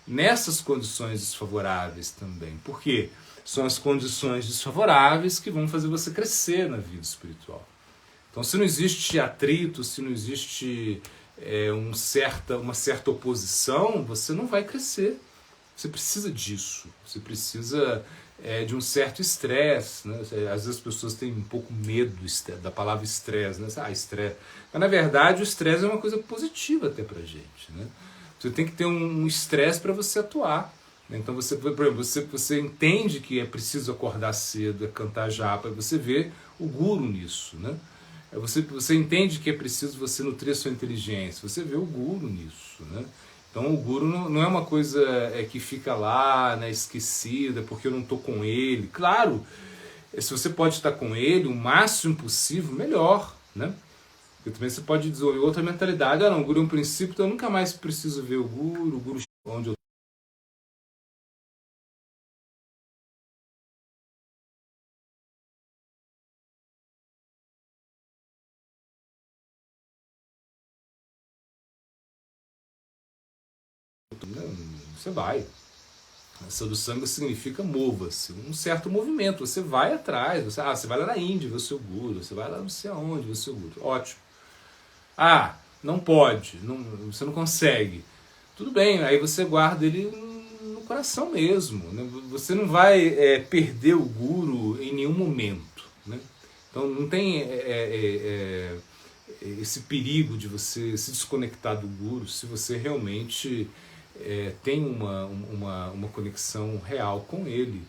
nessas condições desfavoráveis também. Por quê? São as condições desfavoráveis que vão fazer você crescer na vida espiritual. Então, se não existe atrito, se não existe uma certa oposição, você não vai crescer. Você precisa disso. Você precisa de um certo estresse. Né? Às vezes as pessoas têm um pouco medo da palavra estresse. Né? Estresse. Mas, na verdade, o estresse é uma coisa positiva até pra gente. Né? Você tem que ter um estresse para você atuar. Então, você, por exemplo, você entende que é preciso acordar cedo, cantar japa, e você vê o Guru nisso. Né? Você entende que é preciso você nutrir a sua inteligência, você vê o Guru nisso. Né? Então o Guru não é uma coisa que fica lá, né, esquecida, porque eu não estou com ele. Claro, se você pode estar com ele o máximo possível, melhor. Né? Porque também você pode desenvolver outra mentalidade. Não, o Guru é um princípio, então eu nunca mais preciso ver o Guru onde eu Você vai. A sadhusanga significa mova-se, um certo movimento. Você vai atrás, você vai lá na Índia ver o seu guru, você vai lá não sei aonde ver o seu guru. Ótimo. Não pode, você não consegue. Tudo bem, aí você guarda ele no coração mesmo. Né? Você não vai perder o guru em nenhum momento. Né? Então não tem esse perigo de você se desconectar do guru se você realmente tem uma conexão real com ele.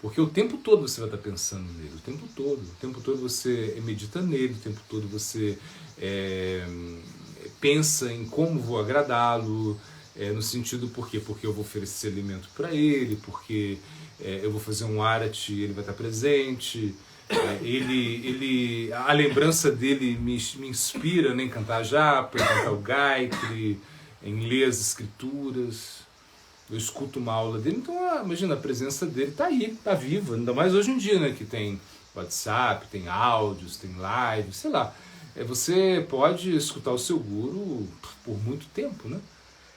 Porque o tempo todo você vai estar pensando nele, o tempo todo você medita nele, o tempo todo você pensa em como vou agradá-lo, no sentido por quê? Porque eu vou oferecer alimento para ele, porque eu vou fazer um arati e ele vai estar presente, a lembrança dele me inspira, né, em cantar japa, em cantar o Gayatri, em ler as escrituras, eu escuto uma aula dele, então imagina, a presença dele está aí, está viva, ainda mais hoje em dia, né, que tem WhatsApp, tem áudios, tem lives, sei lá. Você pode escutar o seu guru por muito tempo, né?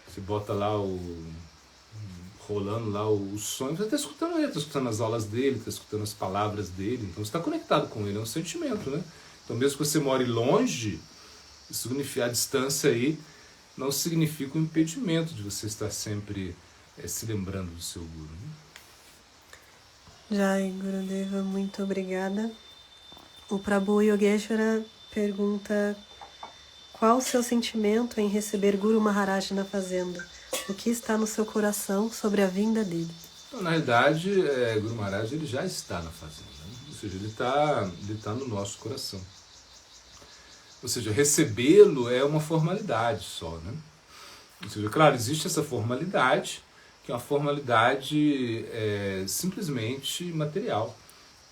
Você bota lá rolando lá o sonho, você está escutando ele, está escutando as aulas dele, está escutando as palavras dele, então você está conectado com ele, é um sentimento, né? Então mesmo que você more longe, isso significa, a distância aí não significa um impedimento de você estar sempre se lembrando do seu guru. Né? Jai, Gurudeva, muito obrigada. O Prabhu Yogeshwara pergunta: qual o seu sentimento em receber Guru Maharaj na fazenda? O que está no seu coração sobre a vinda dele? Então, na realidade, Guru Maharaj ele já está na fazenda, né? Ou seja, ele está no nosso coração. Ou seja, recebê-lo é uma formalidade só, né? Ou seja, claro, existe essa formalidade, que é uma formalidade simplesmente material.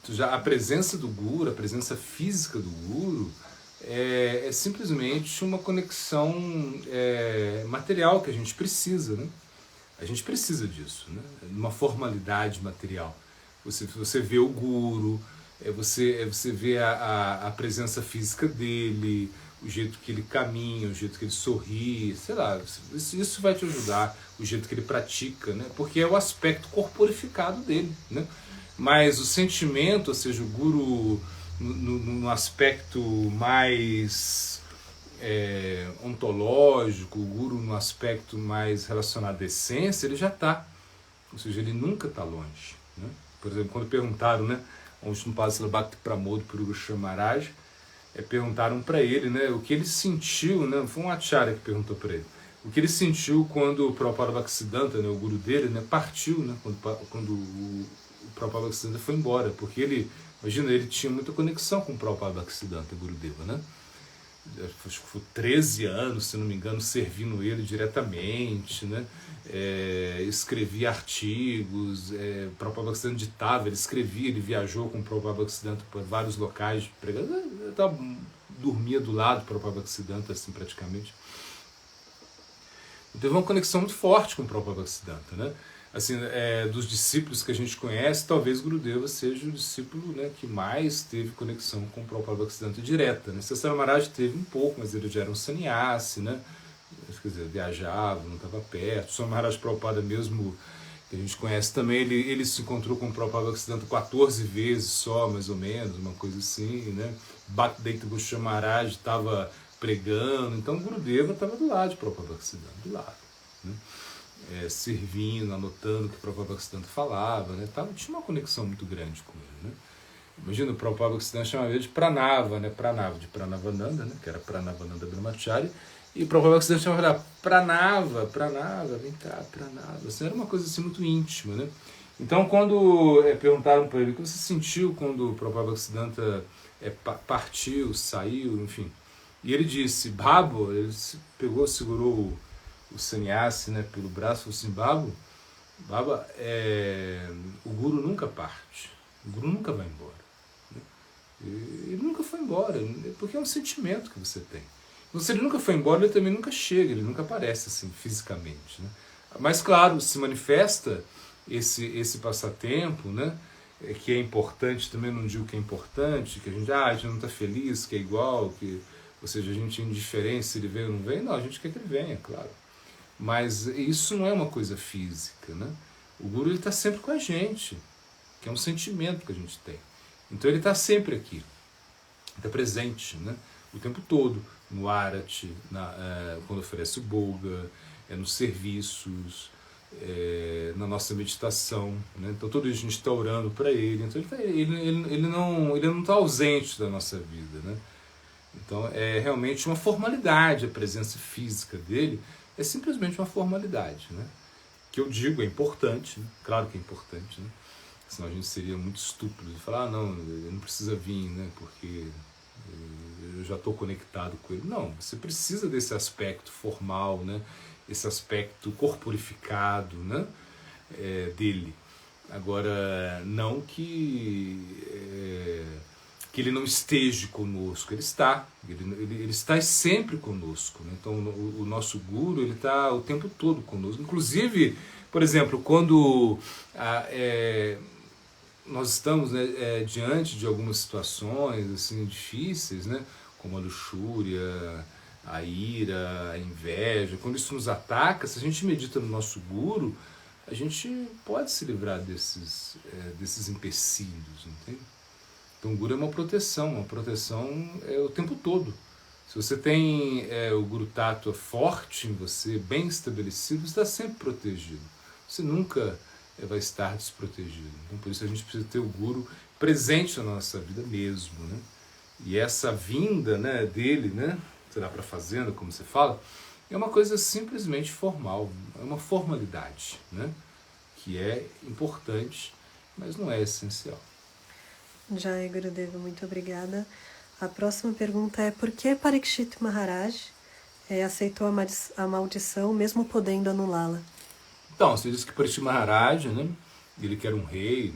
Ou seja, a presença do Guru, a presença física do Guru, é simplesmente uma conexão material que a gente precisa, né? A gente precisa disso, né? Uma formalidade material. Você vê o Guru, você vê a presença física dele, o jeito que ele caminha, o jeito que ele sorri, sei lá, isso vai te ajudar, o jeito que ele pratica, né? Porque é o aspecto corporificado dele, né? Mas o sentimento, ou seja, o Guru no aspecto mais ontológico, o Guru no aspecto mais relacionado à essência, ele já está. Ou seja, ele nunca está longe. Né? Por exemplo, quando perguntaram, né, onde no Padre Bhakti Pramod Puri Goswami Maharaj, perguntaram para ele, né, o que ele sentiu, né, foi um acharya que perguntou para ele, o que ele sentiu quando o Prabhupada Bhaktisiddhanta, né, o guru dele, né, partiu, né, quando o Prabhupada Bhaktisiddhanta foi embora, porque ele, imagina, ele tinha muita conexão com o Prabhupada Bhaktisiddhanta, Gurudeva, né? Acho que foi 13 anos, se não me engano, servindo ele diretamente, né? Escrevia artigos, o Prabhupada Bhaktisiddhanta ditava, ele escrevia, ele viajou com o Prabhupada Bhaktisiddhanta por vários locais, dormia do lado do Prabhupada Bhaktisiddhanta, assim, praticamente. Teve uma conexão muito forte com o Prabhupada Bhaktisiddhanta, né? Assim, dos discípulos que a gente conhece, talvez Gurudeva seja o discípulo, né, que mais teve conexão com o Prabhupada Bhaktisiddhanta direta. Né? Sesara Maharaj teve um pouco, mas ele já era um sannyasi, né? Quer dizer, viajava, não estava perto. O Swami Maharaj Prabhupada mesmo, que a gente conhece também, ele se encontrou com o Prabhupada Bhaktisiddhanta 14 vezes só, mais ou menos, uma coisa assim, né? Bhaktivedanta Goswami Maharaj estava pregando, então Gurudeva estava do lado de Prabhupada Bhaktisiddhanta, do lado, né? Servindo, anotando o que o Prabhupada Bhaktisiddhanta falava, né? Tinha uma conexão muito grande com ele, né? Imagina, o Prabhupada Bhaktisiddhanta chamava ele de Pranava, né? Pranava, de Pranavananda, né? Que era Pranavananda Brahmachari, e o Prabhupada Bhaktisiddhanta chamava ele Pranava, vem cá, Pranava. Assim, era uma coisa assim muito íntima, né? Então, quando perguntaram para ele o que você sentiu quando o Prabhupada Bhaktisiddhanta partiu, saiu, enfim, e ele disse, Babo, ele pegou, segurou o sannyasi, né, pelo braço, falou assim, Baba, o Guru nunca parte, o Guru nunca vai embora. Né? Ele nunca foi embora, porque é um sentimento que você tem. Então, se ele nunca foi embora, ele também nunca chega, ele nunca aparece assim, fisicamente. Né? Mas, claro, se manifesta esse passatempo, né, que é importante, também não digo que é importante, que a gente não está feliz, que é igual, que, ou seja, a gente é indiferente se ele vem ou não vem. Não, a gente quer que ele venha, claro. Mas isso não é uma coisa física, né? O Guru está sempre com a gente, que é um sentimento que a gente tem. Então ele está sempre aqui, está presente, né? O tempo todo, no Arati, quando oferece o Boga, nos serviços, na nossa meditação, né? Então todo dia a gente está orando para ele. Então ele não está ausente da nossa vida, né? Então é realmente uma formalidade a presença física dele, é simplesmente uma formalidade, né? Que eu digo é importante, né? Claro que é importante, né? Senão a gente seria muito estúpido de falar, não, ele não precisa vir, né? Porque eu já estou conectado com ele. Não, você precisa desse aspecto formal, né? Esse aspecto corporificado, né? Dele. Agora, não que ele não esteja conosco, ele está sempre conosco, né? Então o nosso Guru, ele está o tempo todo conosco. Inclusive, por exemplo, quando nós estamos, né, diante de algumas situações assim difíceis, né, como a luxúria, a ira, a inveja, quando isso nos ataca, se a gente medita no nosso Guru, a gente pode se livrar desses empecilhos, entende? Então o Guru é uma proteção o tempo todo. Se você tem o Guru Tattva forte em você, bem estabelecido, você está sempre protegido. Você nunca vai estar desprotegido. Então por isso a gente precisa ter o Guru presente na nossa vida mesmo, né? E essa vinda, né, dele, né, será para a fazenda, como você fala, é uma coisa simplesmente formal, é uma formalidade, né, que é importante, mas não é essencial. Jai Gurudeva, muito obrigada. A próxima pergunta é: por que Parikshit Maharaj aceitou a maldição, mesmo podendo anulá-la? Então, você disse que Parikshit Maharaj, né, ele que era um rei,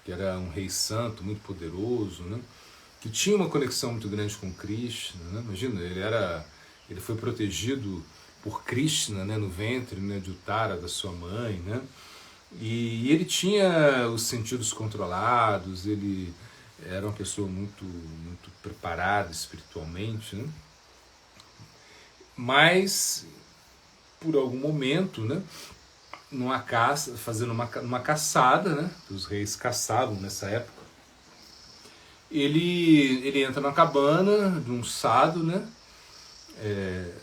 que era um rei santo, muito poderoso, né, que tinha uma conexão muito grande com Krishna, né? Imagina, ele foi protegido por Krishna, né, no ventre, né, de Uttara, da sua mãe, né? E ele tinha os sentidos controlados, ele era uma pessoa muito, muito preparada espiritualmente, né? Mas, por algum momento, né, numa caça, fazendo uma caçada, né, os reis caçavam nessa época, ele entra na cabana de um sado, né,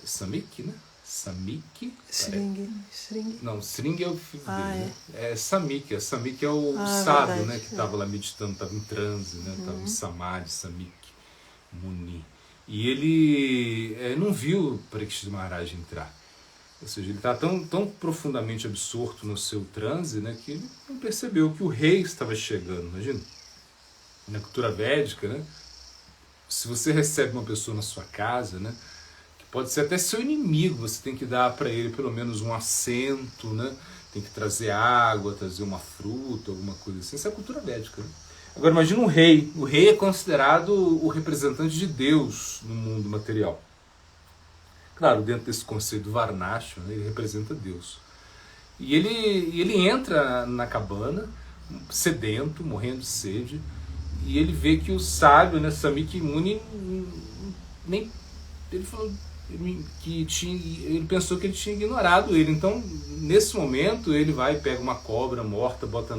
Samik, né? Samik? Sring. Não, Sring é o filho dele, né? Samik é o sado, verdade, né? Que estava lá meditando, estava em transe, né? Estava em Samadhi, Samik Muni. E ele não viu Parikshit Maharaj entrar. Ou seja, ele está tão profundamente absorto no seu transe, né? Que ele não percebeu que o rei estava chegando, imagina. Na cultura védica, né? Se você recebe uma pessoa na sua casa, né? Pode ser até seu inimigo, você tem que dar para ele pelo menos um assento, né? Tem que trazer água, trazer uma fruta, alguma coisa assim. Isso é a cultura védica, né? Agora imagina um rei. O rei é considerado o representante de Deus no mundo material. Claro, dentro desse conceito do Varnashram, né, ele representa Deus. E ele entra na cabana, sedento, morrendo de sede, e ele vê que o sábio, né, Samik Muni, nem... Ele falou... Ele pensou que ele tinha ignorado ele. Então, nesse momento, ele vai, pega uma cobra morta, bota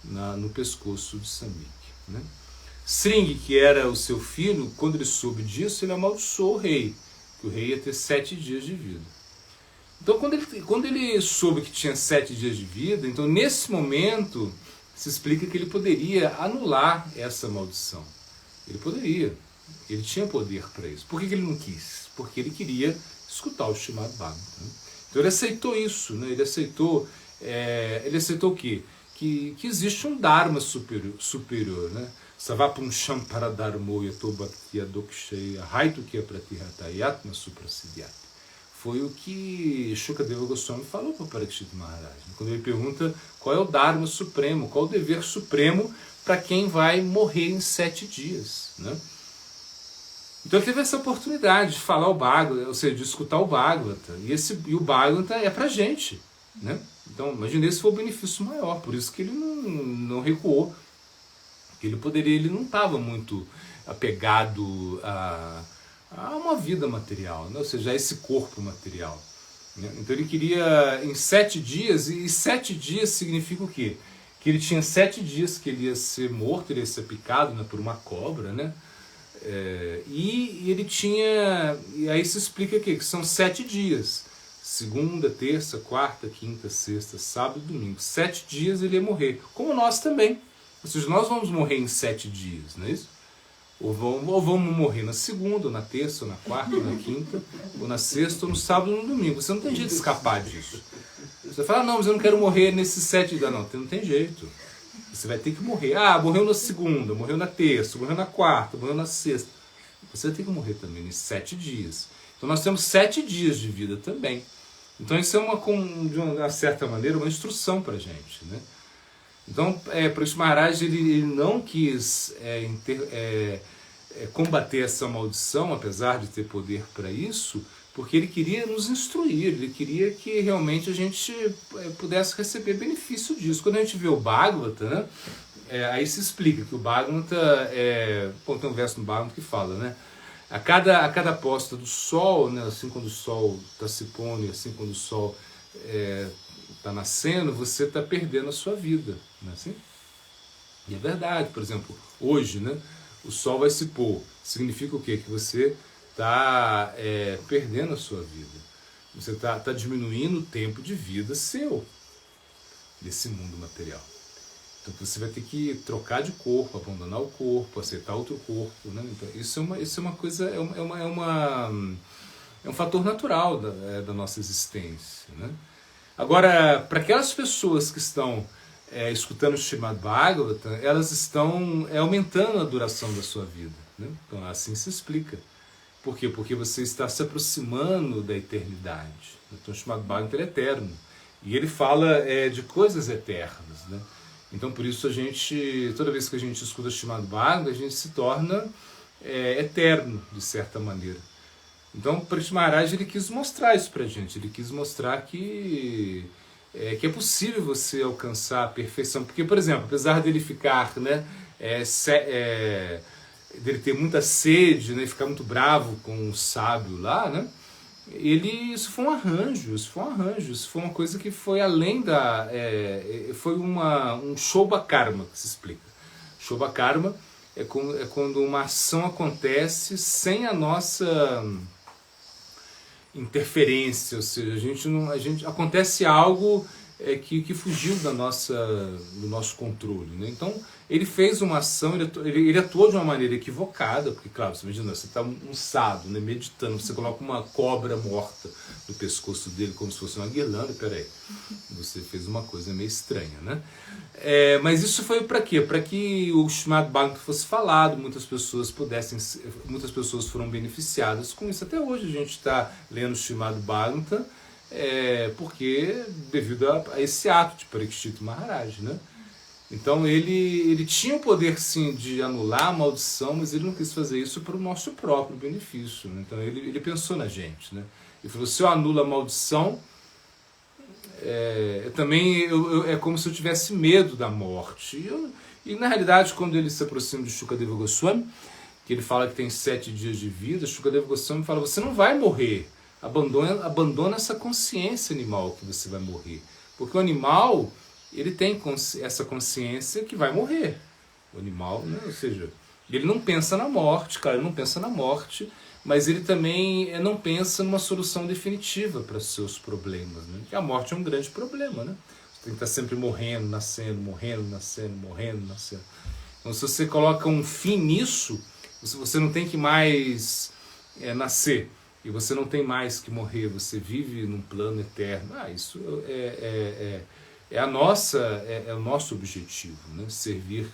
no pescoço de Samik, né? Sring, que era o seu filho, quando ele soube disso, ele amaldiçoou o rei, que o rei ia ter 7 dias de vida. Então, quando ele soube que tinha 7 dias de vida, então, nesse momento, se explica que ele poderia anular essa maldição. Ele poderia. Ele tinha poder para isso. Por que ele não quis? Porque ele queria escutar o Srimad Bhagavatam. Então ele aceitou isso, né? Ele aceitou o quê? Que existe um Dharma superior, né? Savapunsham paradharmo yato bhaktiya doksheya haitukiya pratihatayatma suprasidyat. Foi o que Shukadeva Goswami falou para Parikshit Maharaj. Quando ele pergunta qual é o Dharma supremo, qual é o dever supremo para quem vai morrer em 7 dias, né? Então ele teve essa oportunidade de falar o Bhagavata, ou seja, de escutar o Bhagavata. E o Bhagavata é pra gente, né? Então, imagina, esse foi o benefício maior. Por isso que ele não recuou. Ele não estava muito apegado a uma vida material, né? Ou seja, a esse corpo material. né? Então ele queria em 7 dias, e 7 dias significa o quê? Que ele tinha 7 dias que ele ia ser morto, ele ia ser picado, né, por uma cobra, né? E ele tinha, e aí se explica aqui, que são 7 dias, segunda, terça, quarta, quinta, sexta, sábado e domingo. 7 dias ele ia morrer, como nós também. Ou seja, nós vamos morrer em 7 dias, não é isso? Ou vamos morrer na segunda, ou na terça, ou na quarta, ou na quinta, ou na sexta, ou no sábado, ou no domingo. Você não tem jeito de escapar disso. Você fala, não, mas eu não quero morrer nesses 7 dias. Não, não tem jeito. Você vai ter que morrer. Ah, morreu na segunda, morreu na terça, morreu na quarta, morreu na sexta. Você vai ter que morrer também nesses 7 dias. Então nós temos 7 dias de vida também. Então isso é de uma certa maneira, uma instrução para a gente, né? Então, para o Maharaj, ele não quis combater essa maldição, apesar de ter poder para isso, porque ele queria nos instruir, ele queria que realmente a gente pudesse receber benefício disso. Quando a gente vê o Bhagavata, né, aí se explica que o Bhagavata, tem um verso no Bhagavata que fala, né, a cada posta do sol, né, assim quando o sol está se pondo, assim quando o sol está nascendo, você está perdendo a sua vida, não é assim? E é verdade, por exemplo, hoje, né, o sol vai se pôr, significa o quê? Que você está perdendo a sua vida. Você está diminuindo o tempo de vida seu, desse mundo material. Então você vai ter que trocar de corpo, abandonar o corpo, aceitar outro corpo, né? Então, isso é uma coisa, é um fator natural da nossa existência, né? Agora, para aquelas pessoas que estão escutando o Srimad Bhagavata, elas estão aumentando a duração da sua vida, né? Então assim se explica. Por quê? Porque você está se aproximando da eternidade. Então o Srimad Bhagavata é eterno. E ele fala de coisas eternas, né? Então por isso a gente, toda vez que a gente escuta o Srimad Bhagavata, a gente se torna eterno, de certa maneira. Então o Parikshit Maharaj, ele quis mostrar isso pra gente. Ele quis mostrar que é possível você alcançar a perfeição. Porque, por exemplo, apesar dele ficar, né, dele ter muita sede, né, ficar muito bravo com o sábio lá, né, isso foi um arranjo, isso foi uma coisa que foi além foi um Shobha Karma, que se explica. Shobha Karma é quando uma ação acontece sem a nossa interferência, ou seja, acontece algo que fugiu do nosso controle, né? Então ele fez uma ação, ele atuou de uma maneira equivocada, porque claro, você imagina, você está um sado, né, meditando, você coloca uma cobra morta no pescoço dele como se fosse uma guirlanda, peraí, você fez uma coisa meio estranha, né? Mas isso foi para quê? Para que o Srimad Bhagavatam fosse falado, muitas pessoas foram beneficiadas com isso. Até hoje a gente está lendo o Srimad Bhagavatam porque devido a esse ato de Parikshit Maharaj, né? Então ele tinha o poder sim de anular a maldição, mas ele não quis fazer isso para o nosso próprio benefício, né? Então ele pensou na gente, né? Ele falou, se eu anulo a maldição, é como se eu tivesse medo da morte. E na realidade, quando ele se aproxima de Shukadeva Goswami, que ele fala que tem 7 dias de vida, Shukadeva Goswami fala, você não vai morrer, abandona essa consciência animal que você vai morrer, porque o animal, ele tem essa consciência que vai morrer. O animal, né? Ou seja, ele não pensa na morte, cara, ele não pensa na morte, mas ele também não pensa numa solução definitiva para os seus problemas, né? Porque a morte é um grande problema, né? Você tem que estar sempre morrendo, nascendo, morrendo, nascendo, morrendo, nascendo. Então, se você coloca um fim nisso, você não tem que mais nascer, e você não tem mais que morrer, você vive num plano eterno. Isso é o nosso objetivo, né? Servir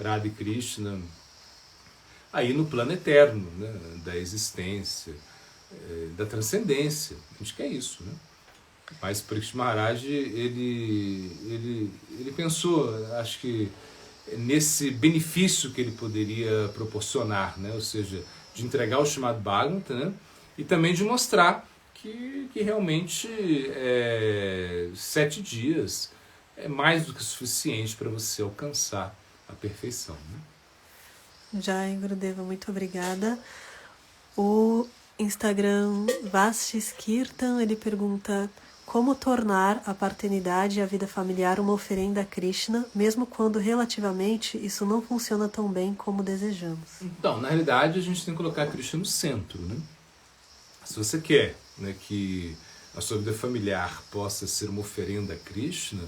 Radha e Krishna aí no plano eterno, né? Da existência, da transcendência. A gente quer isso, né? Mas Parikshit Maharaj, ele pensou, acho que nesse benefício que ele poderia proporcionar, né? Ou seja, de entregar o Srimad Bhagavatam, né? E também de mostrar que realmente 7 dias é mais do que suficiente para você alcançar a perfeição, né? Jai, Gurudeva, muito obrigada. O Instagram Vastis Kirtan, ele pergunta: como tornar a paternidade e a vida familiar uma oferenda a Krishna, mesmo quando relativamente isso não funciona tão bem como desejamos? Então, na realidade, a gente tem que colocar Krishna no centro, né? Se você quer, né, que a sua vida familiar possa ser uma oferenda a Krishna,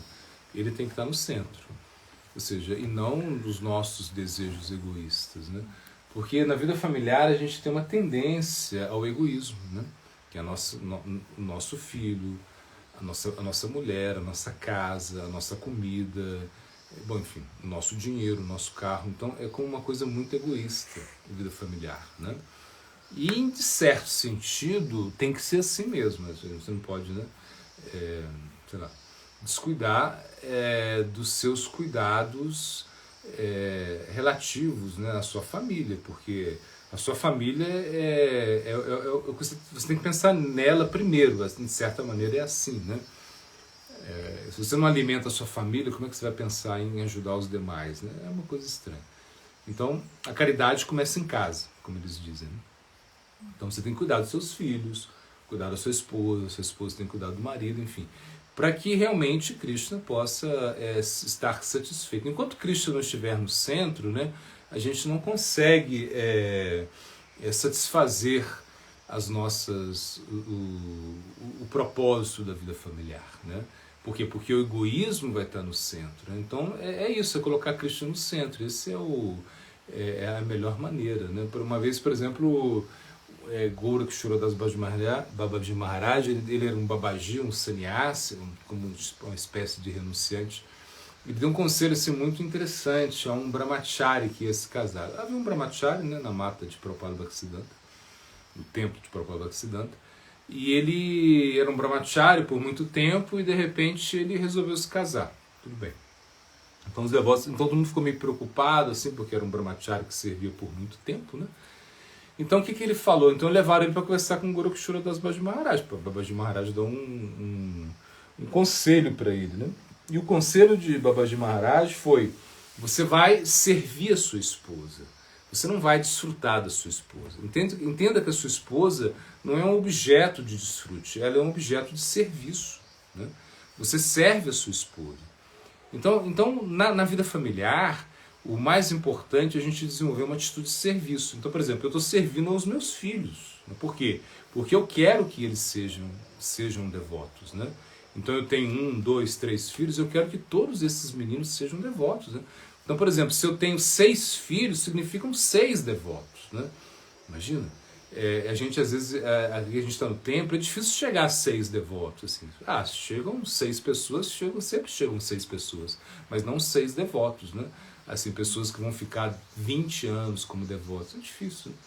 ele tem que estar no centro. Ou seja, e não dos nossos desejos egoístas, né? Porque na vida familiar a gente tem uma tendência ao egoísmo, né? Que é o nosso filho, a nossa mulher, a nossa casa, a nossa comida, bom, enfim, o nosso dinheiro, o nosso carro. Então é como uma coisa muito egoísta a vida familiar, né? E em certo sentido tem que ser assim mesmo. Você não pode, né, sei lá, descuidar dos seus cuidados relativos, né, à sua família, porque a sua família você tem que pensar nela primeiro, de certa maneira é assim, né? Se você não alimenta a sua família, como é que você vai pensar em ajudar os demais, né? É uma coisa estranha. Então, a caridade começa em casa, como eles dizem, né? Então você tem que cuidar dos seus filhos, cuidar da sua esposa tem que cuidar do marido, enfim, para que realmente Krishna possa estar satisfeito. Enquanto Krishna não estiver no centro, né, a gente não consegue satisfazer as nossas o propósito da vida familiar, né? Por quê? Porque o egoísmo vai estar no centro, né? Então é isso, é colocar Krishna no centro. Esse é a melhor maneira, né? Por uma vez, por exemplo, Gorakshura Das Babaji Maharaj, ele era um babaji, um sannyasi, como uma espécie de renunciante. Ele deu um conselho assim, muito interessante a um brahmachari que ia se casar. Havia um brahmachari, né, na mata de Prabhupada Bhaktisiddhanta, no templo de Prabhupada Bhaktisiddhanta, e ele era um brahmachari por muito tempo e de repente ele resolveu se casar. Tudo bem. Então os devotos, então todo mundo ficou meio preocupado assim, porque era um brahmachari que servia por muito tempo, né? Então o que ele falou? Então levaram ele para conversar com o Gorakshura Das Babaji Maharaj. O Babaji Maharaj deu um conselho para ele, né? E o conselho de Babaji Maharaj foi: você vai servir a sua esposa, você não vai desfrutar da sua esposa. Entenda que a sua esposa não é um objeto de desfrute, ela é um objeto de serviço, né? Você serve a sua esposa. Então na vida familiar, o mais importante é a gente desenvolver uma atitude de serviço. Então, por exemplo, eu estou servindo aos meus filhos. Por quê? Porque eu quero que eles sejam devotos, né? Então eu tenho 1, 2, 3 filhos, eu quero que todos esses meninos sejam devotos, né? Então, por exemplo, se eu tenho 6 filhos, significam 6 devotos, né? Imagina, a gente às vezes, a gente está no templo, é difícil chegar a 6 devotos, assim. Chegam 6 pessoas, sempre chegam 6 pessoas, mas não 6 devotos, né? Assim, pessoas que vão ficar 20 anos como devotos, é difícil, né?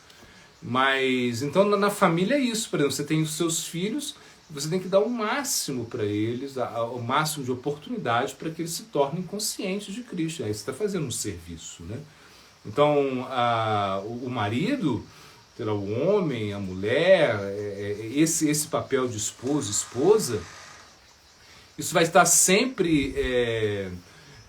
Mas, então, na família é isso. Por exemplo, você tem os seus filhos, você tem que dar o máximo para eles, o máximo de oportunidade para que eles se tornem conscientes de Krishna. Aí você está fazendo um serviço, né? Então, o marido, o homem, a mulher, esse papel de esposo, esposa, isso vai estar sempre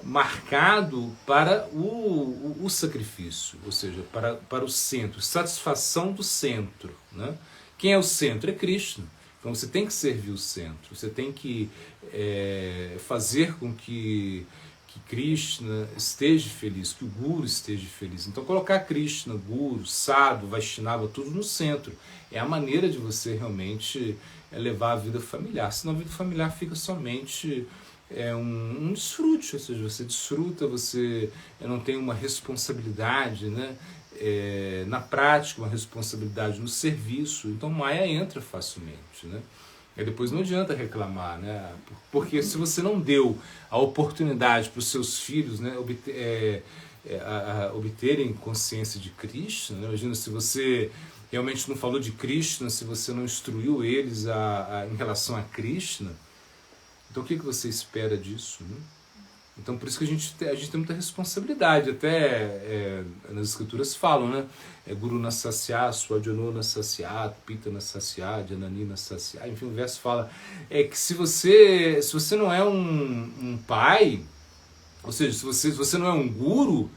marcado para o sacrifício, ou seja, para o centro, satisfação do centro, né? Quem é o centro? É Krishna. Então você tem que servir o centro, você tem que fazer com que Krishna esteja feliz, que o Guru esteja feliz. Então colocar Krishna, Guru, Sadhu, Vaishnava, tudo no centro é a maneira de você realmente levar a vida familiar. Senão a vida familiar fica somente um desfrute, ou seja, você desfruta, você não tem uma responsabilidade, né? Na prática, uma responsabilidade no serviço. Então Maya entra facilmente, né? E depois não adianta reclamar, né? Porque se você não deu a oportunidade para os seus filhos, né, obterem consciência de Krishna, né? Imagina, se você realmente não falou de Krishna, se você não instruiu eles em relação a Krishna, então o que você espera disso, né? Então por isso que a gente tem muita responsabilidade. Até nas escrituras falam, né? Guru Nasasya, Swadhyano Nasasya, Pita Nasasya, Janani Nasasya. Enfim, o verso fala que se você não é um pai, ou seja, se você não é um guru,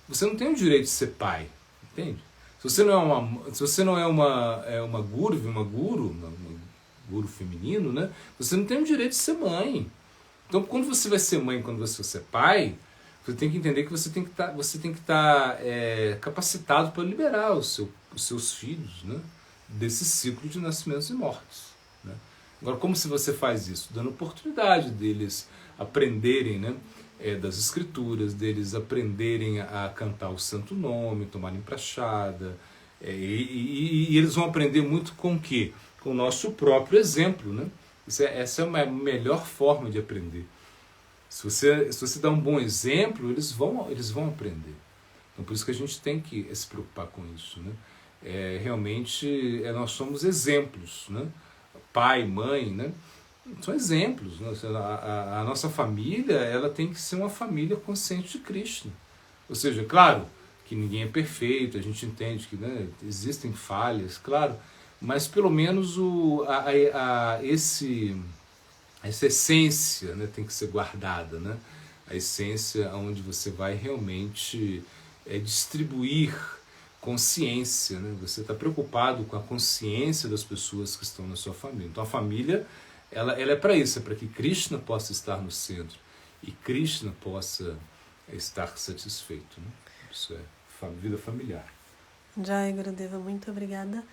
você não tem o direito de ser pai, entende? Se Se você não é uma guru, um guru feminino, né? Você não tem o direito de ser mãe. Então, quando você vai ser mãe, quando você vai ser pai, você tem que entender que você tem que estar capacitado para liberar os seus filhos, né, desse ciclo de nascimentos e mortes. Né? Agora, como se você faz isso? Dando oportunidade deles aprenderem, né, das escrituras, deles aprenderem a cantar o santo nome, tomarem prachada, e eles vão aprender muito com o quê? Com o nosso próprio exemplo. Né? Essa é uma melhor forma de aprender. Se você dá um bom exemplo, eles vão aprender. Então, por isso que a gente tem que se preocupar com isso. Né? Realmente, nós somos exemplos. Né? Pai, mãe, né? São exemplos. Né? A nossa família, ela tem que ser uma família consciente de Cristo. Ou seja, claro que ninguém é perfeito, a gente entende que, né, existem falhas, claro, mas pelo menos essa essência, né, tem que ser guardada, né? A essência onde você vai realmente distribuir consciência, né? Você está preocupado com a consciência das pessoas que estão na sua família. Então a família, ela é para isso, é para que Krishna possa estar no centro e Krishna possa estar satisfeito. Né? Isso é vida familiar. Jai Gurudeva, muito obrigada.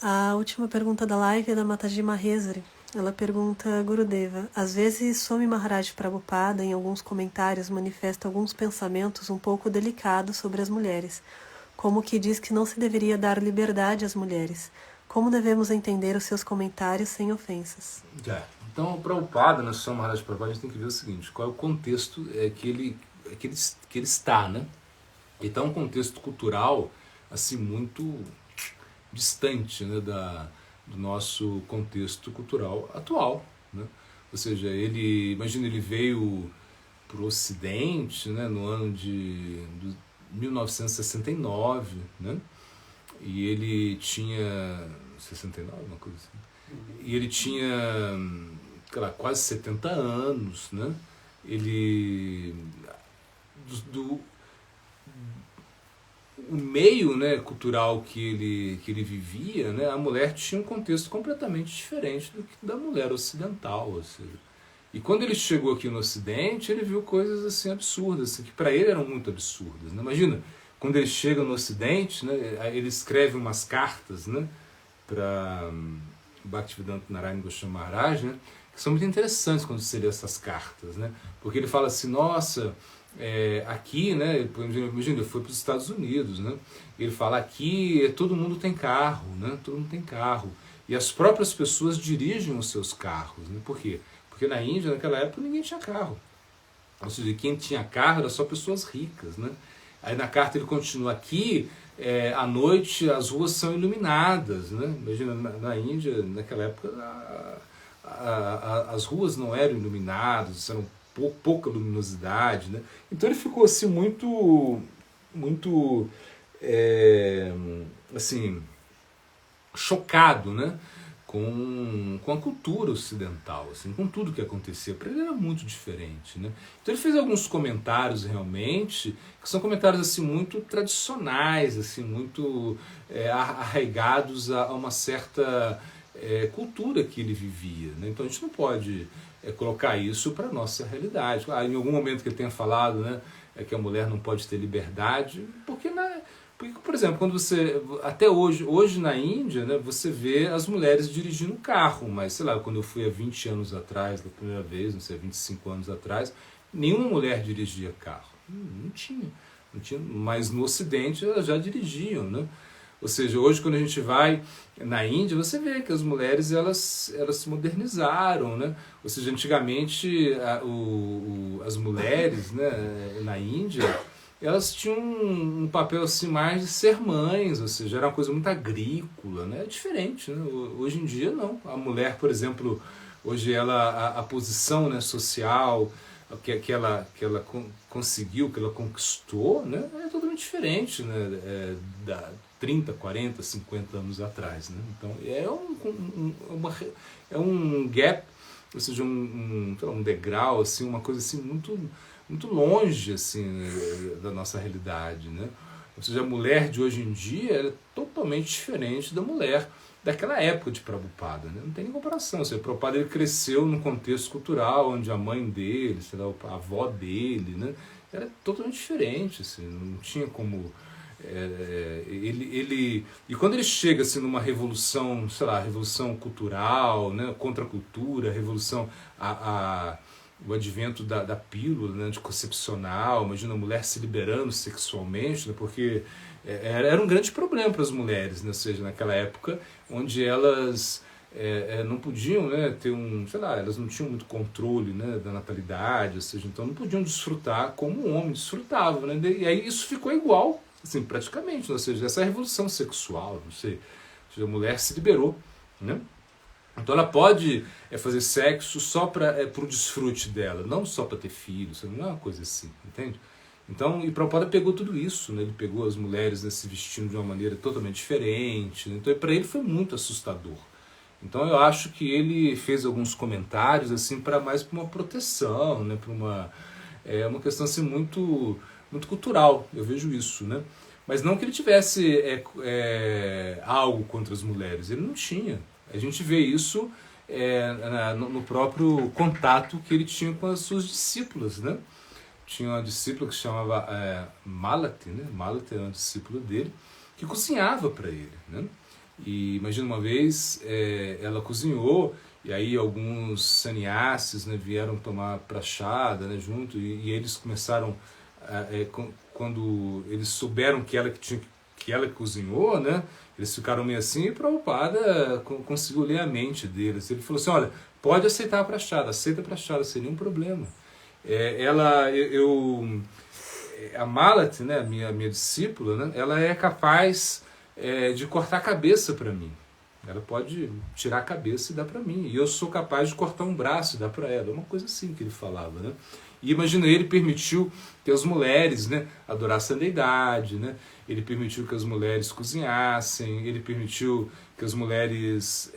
A última pergunta da live é da Mataji Mahesari. Ela pergunta, Gurudeva, às vezes Swami Maharaj Prabhupada, em alguns comentários, manifesta alguns pensamentos um pouco delicados sobre as mulheres, como que diz que não se deveria dar liberdade às mulheres. Como devemos entender os seus comentários sem ofensas? Então, o Prabhupada, né, Swami Maharaj Prabhupada, a gente tem que ver o seguinte, qual é o contexto que ele está, né? Então, um contexto cultural assim muito distante, né, do nosso contexto cultural atual, né? Ou seja, ele veio para o Ocidente, né, no ano de 1969, né? E ele tinha 69, uma coisa assim. E ele tinha, quase 70 anos, né? Ele o meio, né, cultural que ele vivia, né, a mulher tinha um contexto completamente diferente do que da mulher ocidental. Ou seja, e quando ele chegou aqui no Ocidente, ele viu coisas assim absurdas, assim, que para ele eram muito absurdas. Né? Imagina, quando ele chega no Ocidente, né, ele escreve umas cartas, né, para Bhaktivedanta Narayana Goswami Maharaj, né, que são muito interessantes quando você lê essas cartas. Né? Porque ele fala assim, nossa... aqui, né, imagina, ele foi para os Estados Unidos, né, ele fala aqui todo mundo tem carro, né, todo mundo tem carro, e as próprias pessoas dirigem os seus carros, né, por quê? Porque na Índia, naquela época, ninguém tinha carro, ou seja, quem tinha carro era só pessoas ricas, né. Aí na carta ele continua aqui, à noite as ruas são iluminadas, né, imagina, na Índia, naquela época, as ruas não eram iluminadas, eram pouca luminosidade, né? Então ele ficou assim muito assim chocado, né, com a cultura ocidental, assim, com tudo que acontecia. Para ele era muito diferente, né? Então ele fez alguns comentários realmente que são comentários assim muito tradicionais, assim muito arraigados a uma certa cultura que ele vivia, né? Então a gente não pode colocar isso para a nossa realidade. Em algum momento que ele tenha falado, né, que a mulher não pode ter liberdade, porque, por exemplo, quando você, até hoje na Índia, né, você vê as mulheres dirigindo carro, mas sei lá, quando eu fui há 20 anos atrás, da primeira vez, não sei, 25 anos atrás, nenhuma mulher dirigia carro. Não tinha, mas no Ocidente elas já dirigiam, né? Ou seja, hoje quando a gente vai na Índia, você vê que as mulheres elas se modernizaram, né? Ou seja, antigamente as mulheres, né, na Índia, elas tinham um papel assim mais de ser mães, ou seja, era uma coisa muito agrícola, né? É diferente, né? Hoje em dia não. A mulher, por exemplo, hoje a posição, né, social que ela conseguiu, que ela conquistou, né, é totalmente diferente, né, da 30, 40, 50 anos atrás, né? Então é um gap, ou seja, um degrau, assim, uma coisa assim muito longe assim, né, da nossa realidade, né? Ou seja, a mulher de hoje em dia é totalmente diferente da mulher daquela época de Prabhupada, né? Não tem nem comparação. Ou seja, o Prabhupada ele cresceu num contexto cultural onde a mãe dele, sei lá, a avó dele, né, era totalmente diferente, assim, não tinha como... E quando ele chega assim, numa revolução, sei lá, revolução cultural, né, contra a cultura, revolução, o advento da pílula, né, anticoncepcional, imagina a mulher se liberando sexualmente, né, porque era um grande problema para as mulheres, né, ou seja, naquela época, onde elas não podiam, né, ter sei lá, elas não tinham muito controle, né, da natalidade, ou seja, então não podiam desfrutar como o homem desfrutava, né, e aí isso ficou igual, assim, praticamente, ou seja, essa revolução sexual, não sei, ou seja, a mulher se liberou, né? Então ela pode fazer sexo só para o desfrute dela, não só para ter filhos, não é uma coisa assim, entende? Então, e Prabhupada pegou tudo isso, né? Ele pegou as mulheres, né, se vestindo de uma maneira totalmente diferente, né? Então para ele foi muito assustador. Então eu acho que ele fez alguns comentários assim para mais para uma proteção, né? Para uma questão assim muito cultural, eu vejo isso, né? Mas não que ele tivesse algo contra as mulheres, ele não tinha. A gente vê isso no próprio contato que ele tinha com as suas discípulas, né? Tinha uma discípula que se chamava Malati, né? Malati era uma discípula dele, que cozinhava para ele, né? E imagina uma vez, ela cozinhou, e aí alguns sannyasis, né, vieram tomar prachada, né, junto, e eles começaram, quando eles souberam que ela que cozinhou, né, eles ficaram meio assim, e Prabhupada conseguiu ler a mente deles. Ele falou assim, olha, pode aceitar a prachada, aceita a prachada, sem nenhum problema. A Malati, né, a minha discípula, né, ela é capaz de cortar a cabeça para mim. Ela pode tirar a cabeça e dar para mim. E eu sou capaz de cortar um braço e dar para ela. É uma coisa assim que ele falava, né? E imagina, ele permitiu que as mulheres, né, adorassem a deidade, né? Ele permitiu que as mulheres cozinhassem, ele permitiu que as mulheres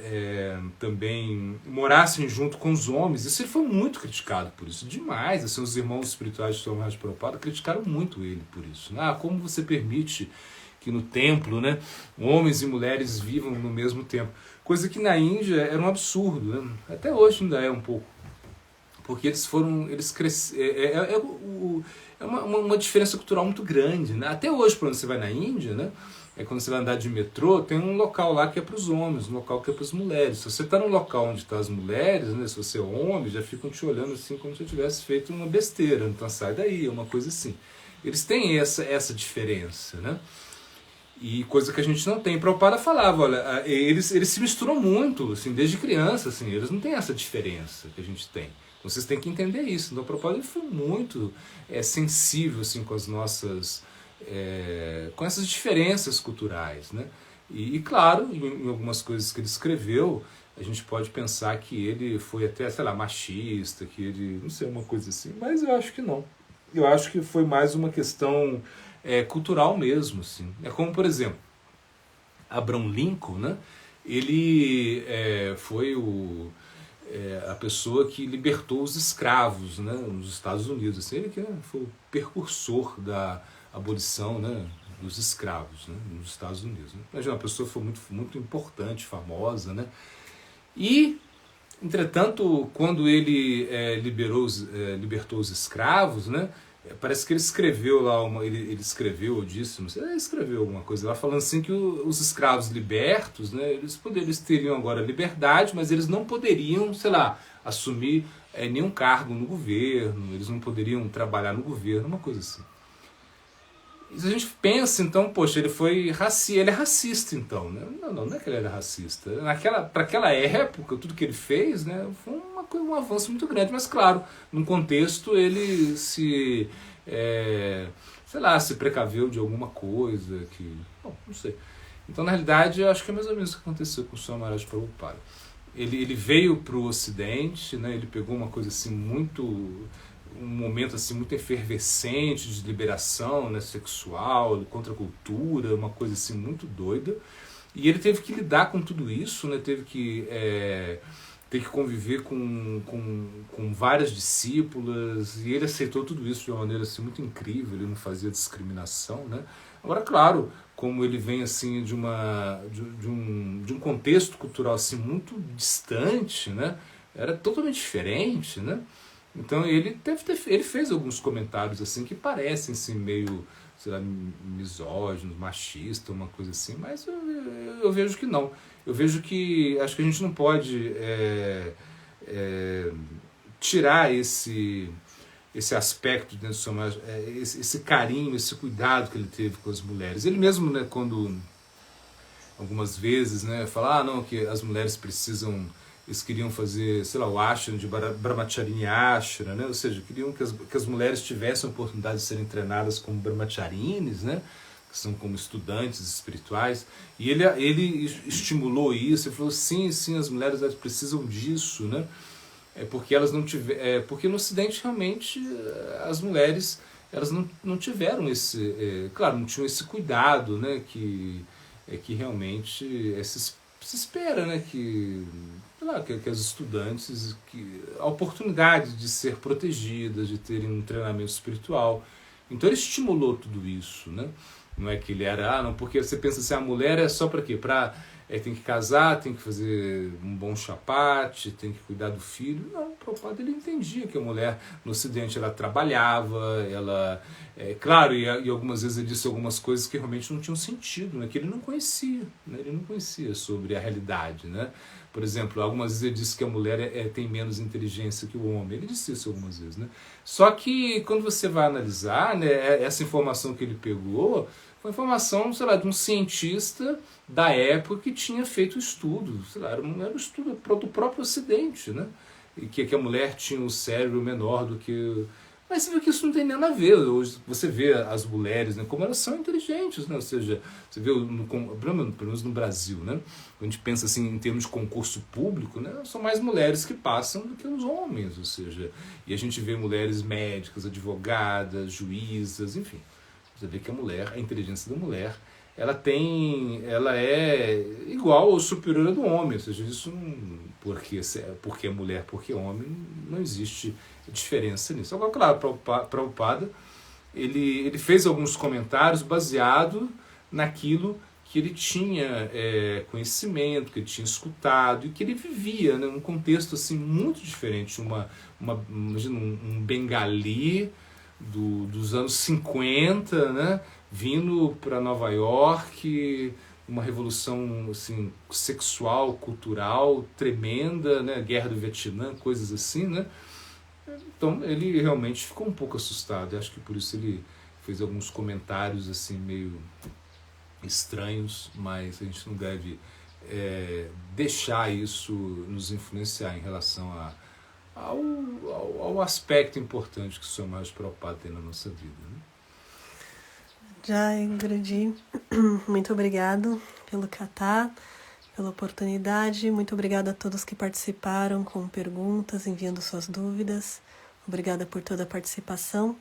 também morassem junto com os homens. Isso ele foi muito criticado por isso, demais. Assim, os irmãos espirituais de Swami Maharaj Prabhupada criticaram muito ele por isso. Como você permite que no templo, né, homens e mulheres vivam no mesmo templo? Coisa que na Índia era um absurdo, né? Até hoje ainda é um pouco. Porque eles cresceram. Uma diferença cultural muito grande, né? Até hoje, quando você vai na Índia, né, quando você vai andar de metrô, tem um local lá que é para os homens, um local que é para as mulheres. Se você está num local onde estão as mulheres, né, se você é homem, já ficam te olhando assim como se eu tivesse feito uma besteira. Então sai daí, é uma coisa assim. Eles têm essa diferença, né? E coisa que a gente não tem. Prabhupada falava, olha, eles se misturam muito, assim, desde criança, assim, eles não têm essa diferença que a gente tem. Vocês têm que entender isso. Então, o Prabhupada foi muito sensível assim, com as nossas, com essas diferenças culturais, né? E claro, em algumas coisas que ele escreveu, a gente pode pensar que ele foi até, sei lá, machista, que ele, não sei, uma coisa assim, mas eu acho que não. Eu acho que foi mais uma questão cultural mesmo, assim. É como, por exemplo, Abraham Lincoln, né? Ele foi a pessoa que libertou os escravos, né, nos Estados Unidos. Assim, ele que foi o precursor da abolição, né, dos escravos, né, nos Estados Unidos. Né. Imagina, uma pessoa foi muito, muito importante, famosa, né? E, entretanto, quando ele libertou os escravos, né, parece que ele escreveu lá, ele escreveu, ou disse, não sei, ele escreveu alguma coisa lá, falando assim que os escravos libertos, né, eles teriam agora liberdade, mas eles não poderiam, sei lá, assumir nenhum cargo no governo, eles não poderiam trabalhar no governo, uma coisa assim. E se a gente pensa, então, poxa, ele é racista, então, né? Não é que ele era racista. Para aquela época, tudo que ele fez, né, foi um avanço muito grande, mas claro, num contexto ele se precaveu de alguma coisa que, bom, não sei. Então, na realidade, eu acho que é mais ou menos o que aconteceu com o Swami Maharaj Prabhupada. Ele veio para o Ocidente, né, ele pegou uma coisa assim um momento assim muito efervescente de liberação, né, sexual, contra a cultura, uma coisa assim muito doida, e ele teve que lidar com tudo isso, né, teve ter que conviver com várias discípulas, e ele aceitou tudo isso de uma maneira assim, muito incrível, ele não fazia discriminação, né? Agora, claro, como ele vem assim de um contexto cultural assim, muito distante, né? Era totalmente diferente, né? Então ele fez alguns comentários assim que parecem assim, meio, sei lá, misóginos, machistas, uma coisa assim, mas eu vejo que não. Eu vejo que acho que a gente não pode tirar esse aspecto dentro do seu mais, esse carinho, esse cuidado que ele teve com as mulheres. Ele mesmo, né, quando algumas vezes, né, fala, não, que as mulheres precisam, eles queriam fazer, sei lá, o ashram de Brahmacharya Ashram, né, ou seja, queriam que as mulheres tivessem a oportunidade de serem treinadas como brahmacharinis, né, que são como estudantes espirituais, e ele estimulou isso, ele falou, sim, as mulheres elas precisam disso, né, porque elas não porque no Ocidente realmente as mulheres elas não tiveram esse, claro, não tinham esse cuidado, né, que realmente se espera, né, que as estudantes, a oportunidade de ser protegidas, de terem um treinamento espiritual. Então ele estimulou tudo isso, né? Não é que ele era, não, porque você pensa assim, a mulher é só para quê? Tem que casar, tem que fazer um bom chapate, tem que cuidar do filho. Não, o Prabhupada ele entendia que a mulher no Ocidente ela trabalhava, ela... claro, e algumas vezes ele disse algumas coisas que realmente não tinham sentido, né? Que ele não conhecia, né? Ele não conhecia sobre a realidade, né? Por exemplo, algumas vezes ele disse que a mulher tem menos inteligência que o homem. Ele disse isso algumas vezes, né? Só que quando você vai analisar, né, essa informação que ele pegou foi informação, sei lá, de um cientista da época que tinha feito estudo, sei lá, era um estudo do próprio Ocidente, né? E que a mulher tinha um cérebro menor do que... Mas você vê que isso não tem nada a ver. Hoje você vê as mulheres, né, como elas são inteligentes, né? Ou seja, você vê, pelo menos no Brasil, né? Quando a gente pensa assim, em termos de concurso público, né, são mais mulheres que passam do que os homens, ou seja, e a gente vê mulheres médicas, advogadas, juízas, enfim. Você vê que a inteligência da mulher, ela é igual ou superior à do homem, ou seja, isso não, porque é mulher, porque é homem, não existe diferença nisso. Agora, claro, Prabhupada, ele fez alguns comentários baseado naquilo que ele tinha conhecimento, que ele tinha escutado e que ele vivia, né, num contexto assim, muito diferente. Imagina um bengali dos anos 50, né, vindo para Nova York, uma revolução assim, sexual, cultural tremenda, né, guerra do Vietnã, coisas assim, né? Então ele realmente ficou um pouco assustado. Eu acho que por isso ele fez alguns comentários assim meio estranhos, mas a gente não deve deixar isso nos influenciar em relação ao aspecto importante que o Swami Maharaj Prabhupada tem na nossa vida, né? Jai Guruji, muito obrigado pelo Katha, pela oportunidade. Muito obrigada a todos que participaram com perguntas, enviando suas dúvidas. Obrigada por toda a participação.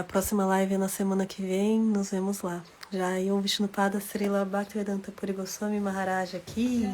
A próxima live é na semana que vem. Nos vemos lá. Jai Om Vishnupada Srila Bhaktivedanta Puri Goswami Maharaj aqui.